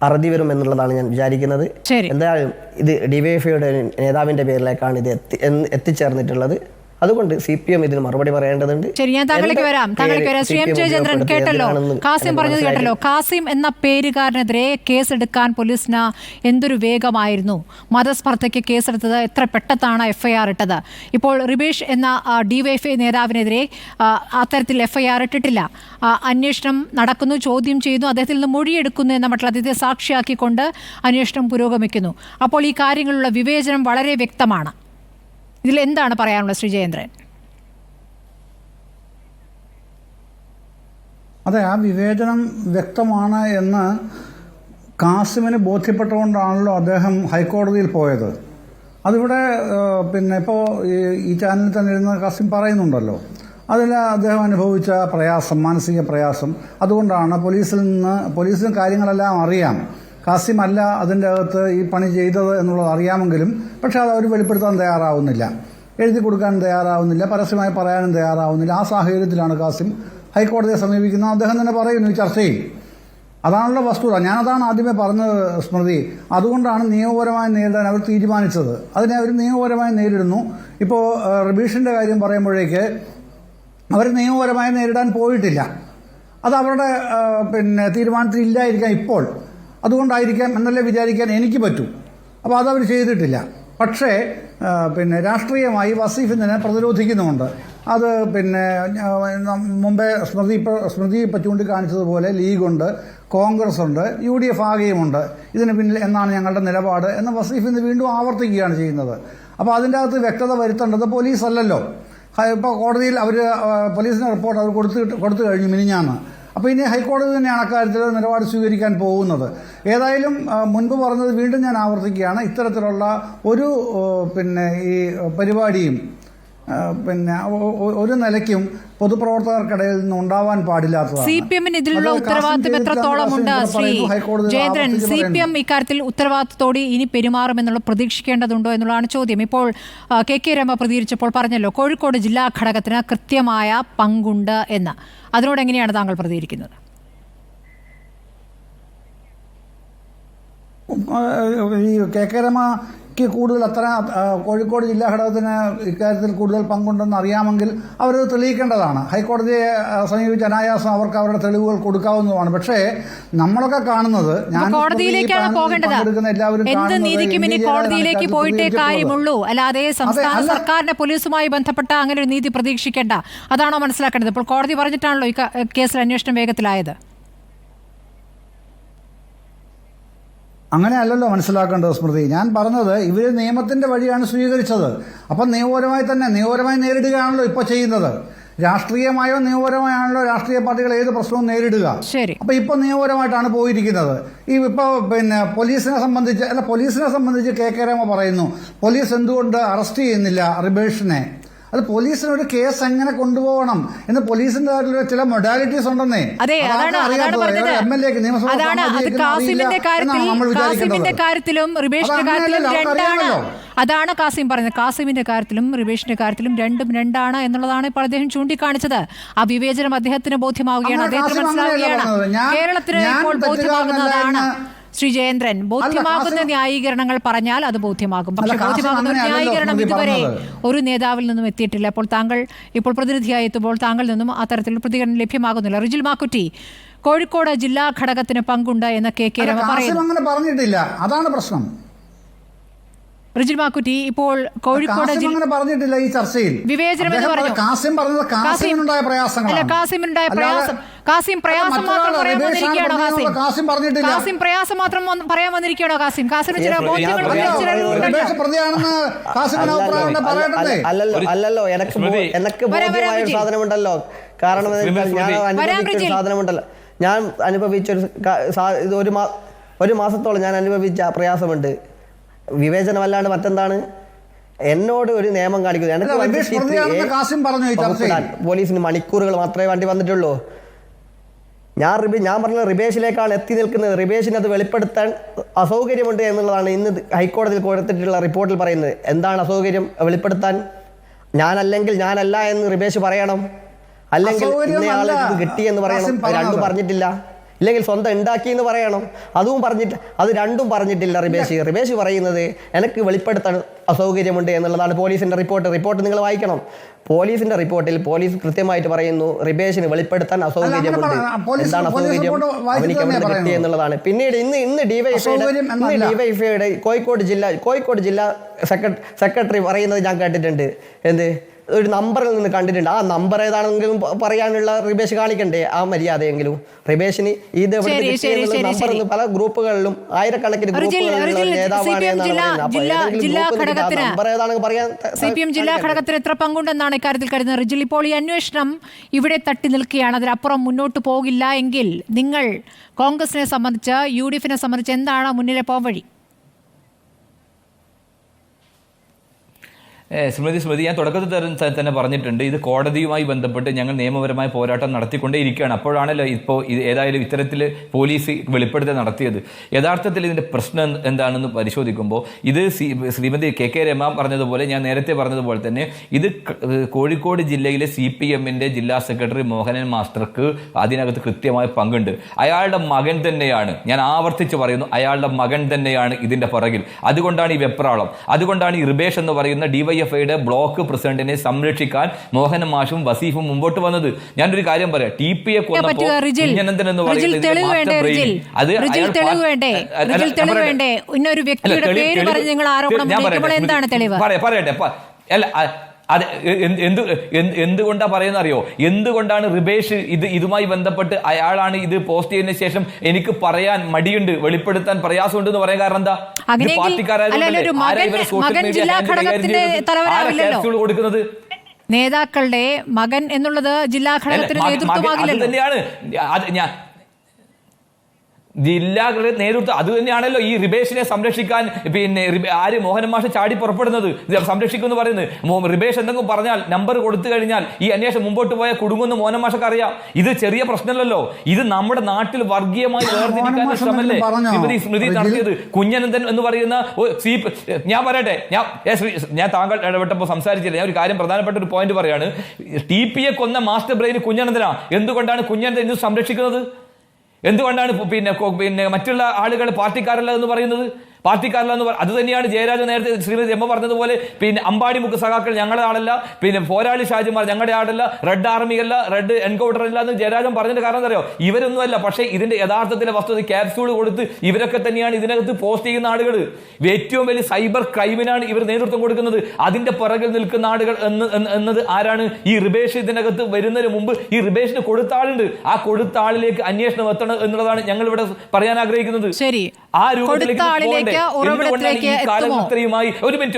അറുതി വരും എന്നുള്ളതാണ് ഞാൻ വിചാരിക്കുന്നത്. എന്തായാലും ഇത് ഡിവൈഎഫ്ഐയുടെ നേതാവിൻ്റെ പേരിലേക്കാണ് ഇത് എത്തിച്ചേർന്നിട്ടുള്ളത്. അതുകൊണ്ട് CPM ഇതിന് മറുപടി പറയേണ്ടതുണ്ട്. ശരി, ഞാൻ താങ്കളിലേക്ക് വരാം. ശ്രീ എം ജയചന്ദ്രൻ, കേട്ടല്ലോ കാസിം പറഞ്ഞത് കേട്ടല്ലോ. കാസിം എന്ന പേരുകാരനെതിരെ കേസെടുക്കാൻ പോലീസിന് എന്തൊരു വേഗമായിരുന്നു. മതസ്പർദ്ധയ്ക്ക് കേസെടുത്തത് എത്ര പെട്ടെന്നാണ് FIR ഇട്ടത്. ഇപ്പോൾ റിബേഷ് എന്ന DYFI നേതാവിനെതിരെ അത്തരത്തിൽ FIR ഇട്ടിട്ടില്ല. അന്വേഷണം നടക്കുന്നു, ചോദ്യം ചെയ്യുന്നു, അദ്ദേഹത്തിൽ നിന്ന് മൊഴിയെടുക്കുന്നു എന്ന മട്ടിൽ അദ്ദേഹത്തെ സാക്ഷിയാക്കിക്കൊണ്ട് അന്വേഷണം പുരോഗമിക്കുന്നു. അപ്പോൾ ഈ കാര്യങ്ങളിലുള്ള വിവേചനം വളരെ വ്യക്തമാണ്. ഇതിലെന്താണ് പറയാനുള്ളത് ശ്രീ ജയേന്ദ്രൻ? അതെ, ആ വിവേചനം വ്യക്തമാണ് എന്ന് കാസിമിന് ബോധ്യപ്പെട്ടുകൊണ്ടാണല്ലോ അദ്ദേഹം ഹൈക്കോടതിയിൽ പോയത്. അതിവിടെ പിന്നെ ഇപ്പോൾ ഈ ചാനലിൽ തന്നെ ഇരുന്ന് കാസിം പറയുന്നുണ്ടല്ലോ. അതിൽ അദ്ദേഹം അനുഭവിച്ച പ്രയാസം, മാനസിക പ്രയാസം, അതുകൊണ്ടാണ് പോലീസിന് കാര്യങ്ങളെല്ലാം അറിയാം. കാസിം അല്ല അതിൻ്റെ അകത്ത് ഈ പണി ചെയ്തത് എന്നുള്ളത് അറിയാമെങ്കിലും പക്ഷെ അത് അവർ വെളിപ്പെടുത്താൻ തയ്യാറാവുന്നില്ല, എഴുതി കൊടുക്കാൻ തയ്യാറാവുന്നില്ല, പരസ്യമായി പറയാനും തയ്യാറാവുന്നില്ല. ആ സാഹചര്യത്തിലാണ് കാസിം ഹൈക്കോടതിയെ സമീപിക്കുന്നത്. അദ്ദേഹം തന്നെ പറയുന്നു ഈ ചർച്ചയിൽ. അതാണല്ലോ വസ്തുത. ഞാനതാണ് ആദ്യമേ പറഞ്ഞത് സ്മൃതി. അതുകൊണ്ടാണ് നിയമപരമായി നേരിടാൻ അവർ തീരുമാനിച്ചത്. അതിനെ അവർ നിയമപരമായി നേരിടുന്നു. ഇപ്പോൾ റിബീഷിൻ്റെ കാര്യം പറയുമ്പോഴേക്ക് അവർ നിയമപരമായി നേരിടാൻ പോയിട്ടില്ല. അത് അവരുടെ തീരുമാനത്തിൽ ഇല്ലായിരിക്കാം ഇപ്പോൾ. അതുകൊണ്ടായിരിക്കാം എന്നല്ലേ വിചാരിക്കാൻ എനിക്ക് പറ്റും. അപ്പോൾ അതവർ ചെയ്തിട്ടില്ല. പക്ഷേ രാഷ്ട്രീയമായി വസീഫിനെ പ്രതിരോധിക്കുന്നുമുണ്ട്. അത് മുമ്പേ സ്മൃതി ഇപ്പോൾ ചൂണ്ടിക്കാണിച്ചതുപോലെ ലീഗുണ്ട്, കോൺഗ്രസ് ഉണ്ട്, UDF ആകെയുമുണ്ട് ഇതിന് പിന്നിൽ എന്നാണ് ഞങ്ങളുടെ നിലപാട് എന്ന് വസീഫ് ഇന്ന് വീണ്ടും ആവർത്തിക്കുകയാണ് ചെയ്യുന്നത്. അപ്പോൾ അതിൻ്റെ അകത്ത് വ്യക്തത വരുത്തേണ്ടത് പോലീസല്ലല്ലോ. ഇപ്പോൾ കോടതിയിൽ അവർ പോലീസിന് റിപ്പോർട്ട് അവർ കൊടുത്തു കഴിഞ്ഞു മിനിഞ്ഞാന്ന്. അപ്പോൾ ഇനി ഹൈക്കോടതി തന്നെയാണ് അക്കാര്യത്തിൽ നിലപാട് സ്വീകരിക്കാൻ പോകുന്നത്. ഏതായാലും മുൻപ് പറഞ്ഞത് വീണ്ടും ഞാൻ ആവർത്തിക്കുകയാണ്, ഇത്തരത്തിലുള്ള ഒരു ഈ പരിപാടിയും ഒരു നിലയ്ക്കും പൊതുപ്രവർത്തകർക്കിടയിൽ നിന്ന് ഉണ്ടാവാൻ പാടില്ലാത്തതാണ്. CPM ഇതിലുള്ള ഉത്തരവാദിത്വം എത്രത്തോളമുണ്ട് ശ്രീ ജയേന്ദ്രൻ? CPM ഇക്കാര്യത്തിൽ ഉത്തരവാദിത്വത്തോടെ ഇനി പെരുമാറുമെന്നുള്ള പ്രതീക്ഷിക്കേണ്ടതുണ്ടോ എന്നുള്ളതാണ് ചോദ്യം. ഇപ്പോൾ KK രമ പ്രതികരിച്ചപ്പോൾ പറഞ്ഞല്ലോ കോഴിക്കോട് ജില്ലാ ഘടകത്തിന് കൃത്യമായ പങ്കുണ്ട് എന്ന്. അതിനോട് എങ്ങനെയാണ് താങ്കൾ പ്രതികരിക്കുന്നത്? ഈ KK രമയ്ക്ക് കൂടുതൽ കോഴിക്കോട് ജില്ലാ ഘടകത്തിന് ഇക്കാര്യത്തിൽ കൂടുതൽ പങ്കുണ്ടെന്ന് അറിയാമെങ്കിൽ അവരത് തെളിയിക്കേണ്ടതാണ്. ഹൈക്കോടതിയെ സമീപിച്ച് അനായാസം അവർക്ക് അവരുടെ തെളിവുകൾ കൊടുക്കാവുന്നതാണ്. പക്ഷേ നമ്മളൊക്കെ കാണുന്നത്, കോടതിയിലേക്കാണ് പോകേണ്ടത്. എന്ത് നീതിക്കും ഇനി കോടതിയിലേക്ക് പോയിട്ടേ കാര്യമുള്ളൂ, അല്ലാതെ സംസ്ഥാന സർക്കാരിന്റെ പോലീസുമായി ബന്ധപ്പെട്ട അങ്ങനെ ഒരു നീതി പ്രതീക്ഷിക്കേണ്ട. അതാണോ മനസ്സിലാക്കേണ്ടത്? ഇപ്പോൾ കോടതി പറഞ്ഞിട്ടാണല്ലോ ഈ കേസിൽ അന്വേഷണം വേഗത്തിലായത്. അങ്ങനെയല്ലല്ലോ മനസ്സിലാക്കേണ്ടത് സ്മൃതി. ഞാൻ പറഞ്ഞത് ഇവർ നിയമത്തിന്റെ വഴിയാണ് സ്വീകരിച്ചത്. അപ്പം നിയമപരമായി നേരിടുകയാണല്ലോ ഇപ്പോൾ ചെയ്യുന്നത്. രാഷ്ട്രീയമായോ നിയമപരമായാണല്ലോ രാഷ്ട്രീയ പാർട്ടികൾ ഏത് പ്രശ്നവും നേരിടുക. അപ്പൊ ഇപ്പൊ നിയമപരമായിട്ടാണ് പോയിരിക്കുന്നത്. ഇപ്പൊ പോലീസിനെ സംബന്ധിച്ച് KK രമ പറയുന്നു, പോലീസ് എന്തുകൊണ്ട് അറസ്റ്റ് ചെയ്യുന്നില്ല റിബേഷിനെ? അത് പോലീസിനൊരു കേസ് എങ്ങനെ കൊണ്ടുപോകണം എന്ന് പോലീസിന്റെ ചില മൊഡാലിറ്റീസ് ഉണ്ടെന്നേ. അതാണ് കാസിം പറഞ്ഞത്. കാസിമിന്റെ കാര്യത്തിലും റിബേഷിന്റെ കാര്യത്തിലും രണ്ടും രണ്ടാണ് എന്നുള്ളതാണ് ഇപ്പോൾ അദ്ദേഹം ചൂണ്ടിക്കാണിച്ചത്. ആ വിവേചനം അദ്ദേഹത്തിന് ബോധ്യമാവുകയാണ്, അദ്ദേഹത്തിന് മനസ്സിലാവുകയാണ്. കേരളത്തിന് ഇപ്പോൾ ബോധ്യമാകുന്നതാണ്. ശ്രീ ജയേന്ദ്രൻ. ബോധ്യമാകുന്ന ന്യായീകരണങ്ങൾ പറഞ്ഞാൽ അത് ബോധ്യമാകും. പക്ഷേ ബോധ്യമാകുന്ന ഒരു ന്യായീകരണം ഇതുവരെ ഒരു നേതാവിൽ നിന്നും എത്തിയിട്ടില്ല. അപ്പോൾ താങ്കൾ ഇപ്പോൾ പ്രതിനിധിയായി എത്തുമ്പോൾ താങ്കളിൽ നിന്നും അത്തരത്തിലുള്ള പ്രതികരണം ലഭ്യമാകുന്നില്ല. റിജിൽ മാക്കുറ്റി, കോഴിക്കോട് ജില്ലാ ഘടകത്തിന് പങ്കുണ്ട് എന്ന് കെ രമ പറയുന്നു. പറഞ്ഞിട്ടില്ല, അതാണ് പ്രശ്നം. റിജിൽ മാക്കുറ്റി, ഇപ്പോൾ കോഴിക്കോട് പറഞ്ഞിട്ടില്ല ഈ ചർച്ചയിൽ. വിവേചനം എന്ന് പറഞ്ഞു. കാസിമിനുണ്ടായ കാസിം പ്രയാസം മാത്രം പറയാൻ വന്നിരിക്കുകയാണോ? കാസിം പ്രയാസം മാത്രം പറയാൻ വന്നിരിക്കുകയാണോ? കാസിമിന് ചില ബോധ്യങ്ങൾ അല്ലല്ലോ, എനിക്ക് ബോധ്യമായ ഒരു സാധനമുണ്ടല്ലോ. കാരണം സാധനമുണ്ടല്ലോ, ഞാൻ അനുഭവിച്ചൊരു ഇത് ഒരു മാസത്തോളം ഞാൻ അനുഭവിച്ച പ്രയാസമുണ്ട്. വിവേചനമല്ലാണ്ട് മറ്റെന്താണ്? എന്നോട് ഒരു നിയമം കാണിക്കുന്നത്. പോലീസിന് മണിക്കൂറുകൾ മാത്രമേ വണ്ടി വന്നിട്ടുള്ളൂ. ഞാൻ പറഞ്ഞ റിബേഷിലേക്കാണ് എത്തി നിൽക്കുന്നത്. റിബേഷിന് അത് വെളിപ്പെടുത്താൻ അസൗകര്യമുണ്ട് എന്നുള്ളതാണ് ഇന്ന് ഹൈക്കോടതിയിൽ കൊടുത്തിട്ടുള്ള റിപ്പോർട്ടിൽ പറയുന്നത്. എന്താണ് അസൗകര്യം വെളിപ്പെടുത്താൻ? ഞാനല്ലെങ്കിൽ ഞാനല്ല എന്ന് റിബേഷ് പറയണം, അല്ലെങ്കിൽ ഇന്നയാൾ ഇത് കിട്ടിയെന്ന് പറയണം. രണ്ടും പറഞ്ഞിട്ടില്ല. ഇല്ലെങ്കിൽ സ്വന്തം ഉണ്ടാക്കി എന്ന് പറയണം, അതും പറഞ്ഞിട്ട് അത് രണ്ടും പറഞ്ഞിട്ടില്ല റിബേഷ് പറയുന്നത് എനിക്ക് വെളിപ്പെടുത്താൻ അസൗകര്യമുണ്ട് എന്നുള്ളതാണ് പോലീസിന്റെ റിപ്പോർട്ട് നിങ്ങൾ വായിക്കണം. പോലീസിന്റെ റിപ്പോർട്ടിൽ പോലീസ് കൃത്യമായിട്ട് പറയുന്നു റിബേഷിന് വെളിപ്പെടുത്താൻ അസൗകര്യമുണ്ട്. എന്താണ് അസൗകര്യം? അവനിക്ക് എവിടെ കിട്ടി എന്നുള്ളതാണ്. പിന്നീട് ഇന്ന് ഡിവൈഎഫ്ഐയുടെ കോഴിക്കോട് ജില്ലാ സെക്രട്ടറി പറയുന്നത് ഞാൻ കേട്ടിട്ടുണ്ട്. എന്ത് ഒരു നമ്പറിൽ നിന്ന് കണ്ടിട്ടുണ്ട്. ആ നമ്പർ ഏതാണെങ്കിലും പറയാനുള്ള റിബേഷ് കാണിക്കണ്ടേ ആ മര്യാദയെങ്കിലും? റിബേഷിന് ഇത് നമ്പർ പല ഗ്രൂപ്പുകളിലും ആയിരക്കണക്കിന് CPM ജില്ലാ ഘടകത്തിന് എത്ര പങ്കുണ്ടെന്നാണ് ഇക്കാര്യത്തിൽ കരുതുന്നത്. റിജിൽ, ഇപ്പോൾ ഈ അന്വേഷണം ഇവിടെ തട്ടി നിൽക്കുകയാണ്, അതിനപ്പുറം മുന്നോട്ട് പോകില്ല എങ്കിൽ നിങ്ങൾ കോൺഗ്രസിനെ സംബന്ധിച്ച് UDF-നെ സംബന്ധിച്ച് എന്താണ് മുന്നിലെ പോംവഴി? സ്മൃതി, ഞാൻ തുടക്കത്തിൽ തന്നെ പറഞ്ഞിട്ടുണ്ട്, ഇത് കോടതിയുമായി ബന്ധപ്പെട്ട് ഞങ്ങൾ നിയമപരമായ പോരാട്ടം നടത്തിക്കൊണ്ടേയിരിക്കുകയാണ്. അപ്പോഴാണല്ലോ ഇപ്പോൾ ഏതായാലും ഇത്തരത്തിൽ പോലീസ് വെളിപ്പെടുത്തൽ നടത്തിയത്. യഥാർത്ഥത്തിൽ ഇതിൻ്റെ പ്രശ്നം എന്താണെന്ന് പരിശോധിക്കുമ്പോൾ ഇത് ശ്രീമതി കെ രമ പറഞ്ഞതുപോലെ, ഞാൻ നേരത്തെ പറഞ്ഞതുപോലെ തന്നെ ഇത് കോഴിക്കോട് ജില്ലയിലെ CPM-ന്റെ ജില്ലാ സെക്രട്ടറി മോഹനൻ മാസ്റ്റർക്ക് അതിനകത്ത് കൃത്യമായ പങ്കുണ്ട്. അയാളുടെ മകൻ തന്നെയാണ്, ഞാൻ ആവർത്തിച്ച് പറയുന്നു, അയാളുടെ മകൻ തന്നെയാണ് ഇതിൻ്റെ പുറകിൽ. അതുകൊണ്ടാണ് ഈ വെപ്രാളം, അതുകൊണ്ടാണ് ഈ റിബേഷ് എന്ന് പറയുന്ന DYFIയുടെ ബ്ലോക്ക് പ്രസിഡന്റിനെ സംരക്ഷിക്കാൻ മോഹൻ മാഷും വസീഫും മുമ്പോട്ട് വന്നത്. ഞാനൊരു കാര്യം പറയാം, TPയെ കൊന്നപ്പോൾ കുഞ്ഞനന്ദൻ എന്ന് പറയുന്നത് പറയട്ടെ അല്ല അത് എന്തുകൊണ്ടാ പറയുന്ന അറിയോ? എന്തുകൊണ്ടാണ് റിബേഷ് ഇതുമായി ബന്ധപ്പെട്ട് അയാളാണ് ഇത് പോസ്റ്റ് ചെയ്തതിനു ശേഷം എനിക്ക് പറയാൻ മടിയുണ്ട്, വെളിപ്പെടുത്താൻ പ്രയാസമുണ്ടെന്ന് പറയാൻ കാരണം എന്താ? കൊടുക്കുന്നത് നേതാക്കളുടെ മകൻ എന്നുള്ളത് ജില്ലാ ഘടകത്തിന് നേതൃത്വമാകില്ലല്ലോ. തന്നെയാണ് ഞാൻ ജില്ലാകളുടെ നേതൃത്വം അത് തന്നെയാണല്ലോ ഈ റിബേഷിനെ സംരക്ഷിക്കാൻ ആര് മോഹൻ മാഷ് ചാടി പുറപ്പെടുന്നത്, സംരക്ഷിക്കും എന്ന് പറയുന്നത്. റിബേഷ് എന്തെങ്കിലും പറഞ്ഞാൽ, നമ്പർ കൊടുത്തു കഴിഞ്ഞാൽ ഈ അന്വേഷണം മുമ്പോട്ട് പോയ കുടുങ്ങുന്ന മോഹൻ മാഷൊക്കെ അറിയാം. ഇത് ചെറിയ പ്രശ്നമല്ലല്ലോ, ഇത് നമ്മുടെ നാട്ടിൽ വർഗീയമായി വേർതിരിക്കാൻ ശ്രമല്ലേ സ്മൃതി നടത്തിയത്. കുഞ്ഞനന്ദൻ എന്ന് പറയുന്ന ഞാൻ പറയട്ടെ, ഞാൻ താങ്കൾ ഇടപെട്ടപ്പോൾ സംസാരിച്ചില്ല. ഞാൻ ഒരു കാര്യം, പ്രധാനപ്പെട്ട ഒരു പോയിന്റ് പറയാണ്. TPയെ കൊന്ന മാസ്റ്റർ ബ്രെയിൻ കുഞ്ഞനന്ദനാ. എന്തുകൊണ്ടാണ് കുഞ്ഞനന്ദൻ ഇന്ന് സംരക്ഷിക്കുന്നത്? എന്തുകൊണ്ടാണ് മറ്റുള്ള ആളുകൾ പാർട്ടിക്കാരല്ല എന്ന് പറയുന്നത്? അത് തന്നെയാണ് ജയരാജൻ നേരത്തെ ശ്രീമതി രമ പറഞ്ഞതുപോലെ, അമ്പാടിമുക്ക് സഖാക്കൾ ഞങ്ങളുടെ ആളല്ല, പോരാളി ഷാജിമാർ ഞങ്ങളുടെ ആളല്ല, റെഡ് ആർമി അല്ല, റെഡ് എൻകൗണ്ടർ അല്ല എന്ന് ജയരാജൻ പറഞ്ഞതിന്റെ കാരണം എന്താ അറിയോ? ഇവരൊന്നുമല്ല. പക്ഷേ ഇതിന്റെ യഥാർത്ഥത്തിലെ വസ്തുത ക്യാപ്സ്യൂൾ കൊടുത്ത് ഇവരൊക്കെ തന്നെയാണ് ഇതിനകത്ത് പോസ്റ്റ് ചെയ്യുന്ന ആളുകൾ. ഏറ്റവും വലിയ സൈബർ ക്രൈമിനാണ് ഇവർ നേതൃത്വം കൊടുക്കുന്നത്. അതിന്റെ പുറകിൽ നിൽക്കുന്ന ആളുകൾ എന്നത് ആരാണ്? ഈ റിബേഷ് ഇതിനകത്ത് വരുന്നതിന് മുമ്പ് ഈ റിബേഷിന് കൊടുത്ത ആളുണ്ട്. ആ കൊടുത്ത ആളിലേക്ക് അന്വേഷണം എത്തണം എന്നുള്ളതാണ് ഞങ്ങൾ ഇവിടെ പറയാൻ ആഗ്രഹിക്കുന്നത്. ആ രൂപത്തിലേക്ക് ഒരു മിനിറ്റ്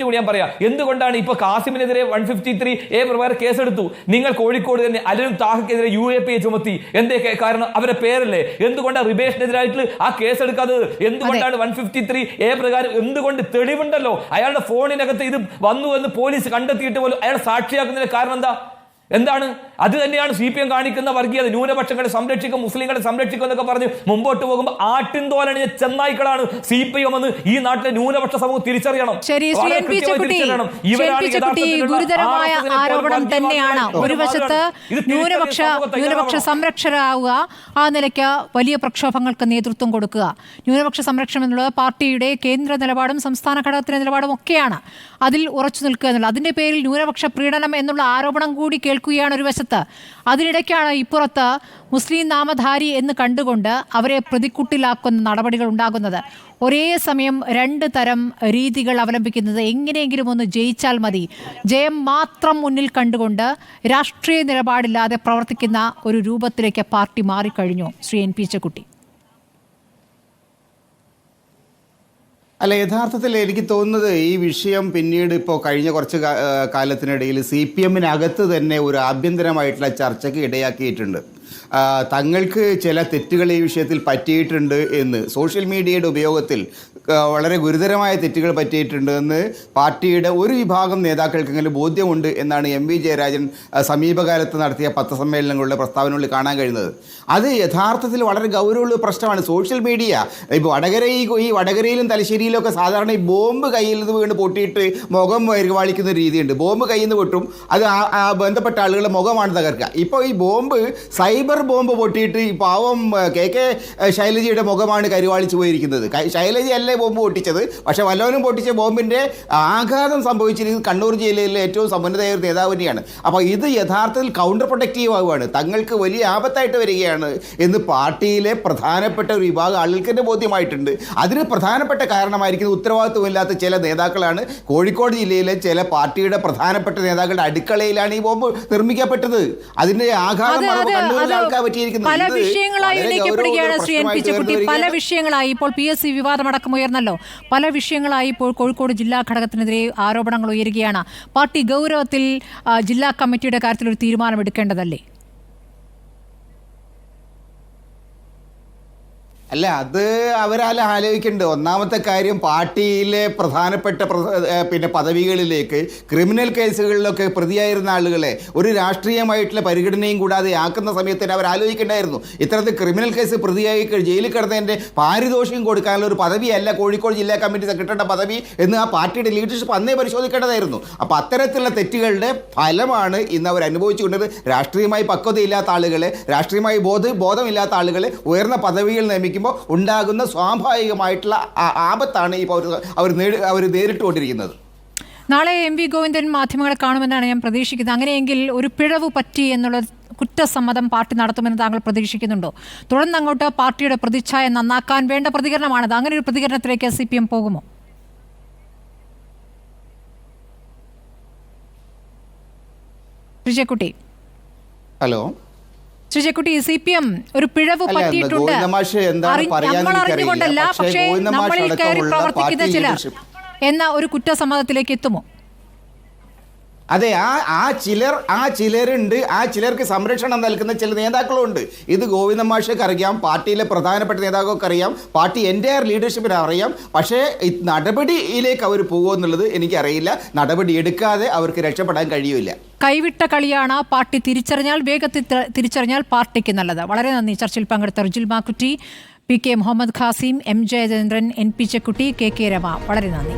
കൂടി ഞാൻ പറയാം. എന്തുകൊണ്ടാണ് ഇപ്പൊ കാസിമിനെതിരെ 153A പ്രകാരം കേസെടുത്തു? നിങ്ങൾ കോഴിക്കോട് തന്നെ അലനും താഹക്കെതിരെ UAPA ചുമത്തി. എന്തേ കാരണം? അവരുടെ പേരല്ലേ. എന്തുകൊണ്ടാണ് റിബേഷിനെതിരായിട്ട് ആ കേസെടുക്കാത്തത്? എന്തുകൊണ്ടാണ് 153A പ്രകാരം? എന്തുകൊണ്ട്? തെളിവുണ്ടല്ലോ, അയാളുടെ ഫോണിനകത്ത് ഇത് വന്നു എന്ന് പോലീസ് കണ്ടെത്തിയിട്ട് പോലും അയാൾ സാക്ഷിയാക്കുന്നതിന് കാരണം എന്താ? എന്താണ്? അത് തന്നെയാണ് CPM കാണിക്കുന്ന വർഗീയത. ന്യൂനപക്ഷങ്ങളെ സംരക്ഷിക്കും, മുസ്ലിങ്ങളെ സംരക്ഷിക്കും എന്നൊക്കെ പറഞ്ഞ് മുമ്പോട്ട് പോകുമ്പോൾ ആട്ടിൻതോലണിഞ്ഞ ചെന്നായ്ക്കളാണ് CPM എന്ന് ഈ നാട്ടിലെ ന്യൂനപക്ഷ സമൂഹം തിരിച്ചറിയണം. ഗുരുതരമായ ആരോപണം തന്നെയാണ്. ഒരു വശത്ത് ന്യൂനപക്ഷ സംരക്ഷകരാവുക, ആ നിലയ്ക്ക് വലിയ പ്രക്ഷോഭങ്ങൾക്ക് നേതൃത്വം കൊടുക്കുക. ന്യൂനപക്ഷ സംരക്ഷണം എന്നുള്ളത് പാർട്ടിയുടെ കേന്ദ്ര നിലപാടും സംസ്ഥാന ഘടകത്തിന്റെ നിലപാടും ഒക്കെയാണ്. അതിൽ ഉറച്ചു നിൽക്കുക എന്നുള്ളത്. അതിന്റെ പേരിൽ ന്യൂനപക്ഷ പ്രീണനം എന്നുള്ള ആരോപണം കൂടി കേൾക്കുകയാണ് ഒരു വശത്ത്. അതിനിടയ്ക്കാണ് ഇപ്പുറത്ത് മുസ്ലിം നാമധാരി എന്ന് കണ്ടുകൊണ്ട് അവരെ പ്രതിക്കൂട്ടിലാക്കുന്ന നടപടികൾ ഉണ്ടാകുന്നത്. ഒരേ സമയം രണ്ട് തരം രീതികൾ അവലംബിക്കുന്നത്. എങ്ങനെയെങ്കിലും ഒന്ന് ജയിച്ചാൽ മതി, ജയം മാത്രം മുന്നിൽ കണ്ടുകൊണ്ട് രാഷ്ട്രീയ നിലപാടില്ലാതെ പ്രവർത്തിക്കുന്ന ഒരു രൂപത്തിലേക്ക് പാർട്ടി മാറിക്കഴിഞ്ഞു. ശ്രീ NP ചെക്കുട്ടി. അല്ല, യഥാർത്ഥത്തിൽ എനിക്ക് തോന്നുന്നത് ഈ വിഷയം പിന്നീട് ഇപ്പോൾ കഴിഞ്ഞ കുറച്ച് കാലത്തിനിടയിൽ CPM-നകത്ത് തന്നെ ഒരു ആഭ്യന്തരമായിട്ടുള്ള ചർച്ചയ്ക്ക് ഇടയാക്കിയിട്ടുണ്ട്. തങ്ങൾക്ക് ചില തെറ്റുകൾ ഈ വിഷയത്തിൽ പറ്റിയിട്ടുണ്ട് എന്ന്, സോഷ്യൽ മീഡിയയുടെ ഉപയോഗത്തിൽ വളരെ ഗുരുതരമായ തെറ്റുകൾ പറ്റിയിട്ടുണ്ട് എന്ന് പാർട്ടിയുടെ ഒരു വിഭാഗം നേതാക്കൾക്കെങ്കിലും ബോധ്യമുണ്ട് എന്നാണ് MV ജയരാജൻ സമീപകാലത്ത് നടത്തിയ പത്രസമ്മേളനങ്ങളുടെ പ്രസ്താവനകളിൽ കാണാൻ കഴിയുന്നത്. അത് യഥാർത്ഥത്തിൽ വളരെ ഗൗരവമുള്ള പ്രശ്നമാണ്. സോഷ്യൽ മീഡിയ ഇപ്പോൾ ഈ വടകരയിലും തലശ്ശേരിയിലൊക്കെ സാധാരണ ഈ ബോംബ് കയ്യിൽ നിന്ന് വീണ് പൊട്ടിയിട്ട് മുഖം വരിവാളിക്കുന്ന രീതിയുണ്ട്. ബോംബ് കയ്യിൽ നിന്ന് പൊട്ടും, അത് ബന്ധപ്പെട്ട ആളുകളുടെ മുഖമാണ് തകർക്കുക. ഇപ്പോൾ ഈ ബോംബ് സൈബർ ബോംബ് പൊട്ടിയിട്ട് ഈ പാവം KK ശൈലജയുടെ മുഖമാണ് കരിവാളിച്ചു പോയിരിക്കുന്നത്. ശൈലജയല്ലേ ബോംബ് പൊട്ടിച്ചത്, പക്ഷേ വല്ലവനും പൊട്ടിച്ച ബോംബിൻ്റെ ആഘാതം സംഭവിച്ചിരിക്കുന്നത് കണ്ണൂർ ജില്ലയിലെ ഏറ്റവും സമ്പന്നതയായ ഒരു നേതാവ് തന്നെയാണ്. അപ്പോൾ ഇത് യഥാർത്ഥത്തിൽ കൗണ്ടർ പ്രൊട്ടക്റ്റീവ് ആവുകയാണ്, തങ്ങൾക്ക് വലിയ ആപത്തായിട്ട് വരികയാണ് എന്ന് പാർട്ടിയിലെ പ്രധാനപ്പെട്ട ഒരു വിഭാഗം ആളുകൾക്ക് തന്നെ ബോധ്യമായിട്ടുണ്ട്. അതിന് പ്രധാനപ്പെട്ട കാരണമായിരിക്കുന്നത് ഉത്തരവാദിത്വമില്ലാത്ത ചില നേതാക്കളാണ്. കോഴിക്കോട് ജില്ലയിലെ ചില പാർട്ടിയുടെ പ്രധാനപ്പെട്ട നേതാക്കളുടെ അടുക്കളയിലാണ് ഈ ബോംബ് നിർമ്മിക്കപ്പെട്ടത്. അതിൻ്റെ ആഘാതം പല വിഷയങ്ങളായി ഉന്നയിക്കപ്പെടുകയാണ് ശ്രീ NP ചെക്കുട്ടി. പല വിഷയങ്ങളായി ഇപ്പോൾ PSC വിവാദമടക്കം ഉയർന്നല്ലോ. പല വിഷയങ്ങളായി ഇപ്പോൾ കോഴിക്കോട് ജില്ലാ ഘടകത്തിനെതിരെ ആരോപണങ്ങൾ ഉയരുകയാണ്. പാർട്ടി ഗൗരവത്തിൽ ജില്ലാ കമ്മിറ്റിയുടെ കാര്യത്തിൽ ഒരു തീരുമാനമെടുക്കേണ്ടതല്ലേ? അല്ല, അത് അവരാൽ ആലോചിക്കേണ്ടത്. ഒന്നാമത്തെ കാര്യം, പാർട്ടിയിലെ പ്രധാനപ്പെട്ട പദവികളിലേക്ക് ക്രിമിനൽ കേസുകളിലൊക്കെ പ്രതിയായിരുന്ന ആളുകളെ ഒരു രാഷ്ട്രീയമായിട്ടുള്ള പരിഗണനയും കൂടാതെ ആക്കുന്ന സമയത്തിന് അവർ ആലോചിക്കേണ്ടായിരുന്നു. ഇത്തരത്തിൽ ക്രിമിനൽ കേസ് പ്രതിയായി ജയിലിൽ കിടന്നതിൻ്റെ പാരിതോഷികം കൊടുക്കാനുള്ള ഒരു പദവിയല്ല കോഴിക്കോട് ജില്ലാ കമ്മിറ്റി സെക്രട്ടറിയുടെ പദവി എന്ന് ആ പാർട്ടിയുടെ ലീഡർഷിപ്പ് അന്നേ പരിശോധിക്കേണ്ടതായിരുന്നു. അപ്പോൾ അത്തരത്തിലുള്ള തെറ്റുകളുടെ ഫലമാണ് ഇന്ന് അവർ അനുഭവിച്ചുകൊണ്ടത്. രാഷ്ട്രീയമായി പക്വതയില്ലാത്ത ആളുകളെ, രാഷ്ട്രീയമായി ബോധമില്ലാത്ത ആളുകളെ ഉയർന്ന പദവികൾ നിയമിക്കും ഉണ്ടാകുന്ന സ്വാഭാവികമായിട്ടുള്ള ആപത്താണ് ഇപ്പോൾ അവർ നേരിട്ടുകൊണ്ടിരിക്കുന്നത്. നാളെ MV ഗോവിന്ദൻ മാധ്യമങ്ങളെ കാണുമെന്നാണ് ഞാൻ പ്രതീക്ഷിക്കുന്നത്. അങ്ങനെയെങ്കിൽ ഒരു പിഴവ് പറ്റി എന്നുള്ള കുറ്റസമ്മതം പാർട്ടി നടത്തുമെന്ന് താങ്കൾ പ്രതീക്ഷിക്കുന്നുണ്ടോ? തുടർന്ന് അങ്ങോട്ട് പാർട്ടിയുടെ പ്രതിച്ഛായ നന്നാക്കാൻ വേണ്ട പ്രതികരണമാണത്. അങ്ങനെ ഒരു പ്രതികരണത്തിലേക്ക് CPM പോകുമോ? ശ്രീജയക്കുട്ടി. ഹലോ ശ്രീജയക്കുട്ടി, CPM ഒരു പിഴവ് പറ്റിയിട്ടുണ്ട്, നമ്മൾ അറിഞ്ഞുകൊണ്ടല്ല, പക്ഷേ നമ്മളിൽ കയറി പ്രവർത്തിക്കുന്ന ചിലർ എന്ന ഒരു കുറ്റസമ്മതത്തിലേക്ക് എത്തുമോ? അതെ, ആ ചിലരുണ്ട്. ആ ചിലർക്ക് സംരക്ഷണം നൽകുന്ന ചില നേതാക്കളുണ്ട്. ഇത് ഗോവിന്ദൻ മാഷയ്ക്ക് അറിയാം, പാർട്ടിയിലെ പ്രധാനപ്പെട്ട നേതാക്കൾക്ക് അറിയാം, പാർട്ടി എൻ്റയർ ലീഡർഷിപ്പിന് അറിയാം. പക്ഷേ നടപടിയിലേക്ക് അവർ പോകുമെന്നുള്ളത് എനിക്കറിയില്ല. നടപടി എടുക്കാതെ അവർക്ക് രക്ഷപ്പെടാൻ കഴിയില്ല. കൈവിട്ട കളിയാണ് പാർട്ടി തിരിച്ചറിഞ്ഞാൽ, വേഗത്തിൽ തിരിച്ചറിഞ്ഞാൽ പാർട്ടിക്ക് നല്ലത്. വളരെ നന്ദി. ചർച്ചയിൽ പങ്കെടുത്ത Rijil Makkutty, PK Muhammad Khasim, M Jayachandran, NP Chekkutty, KK Rema, വളരെ നന്ദി.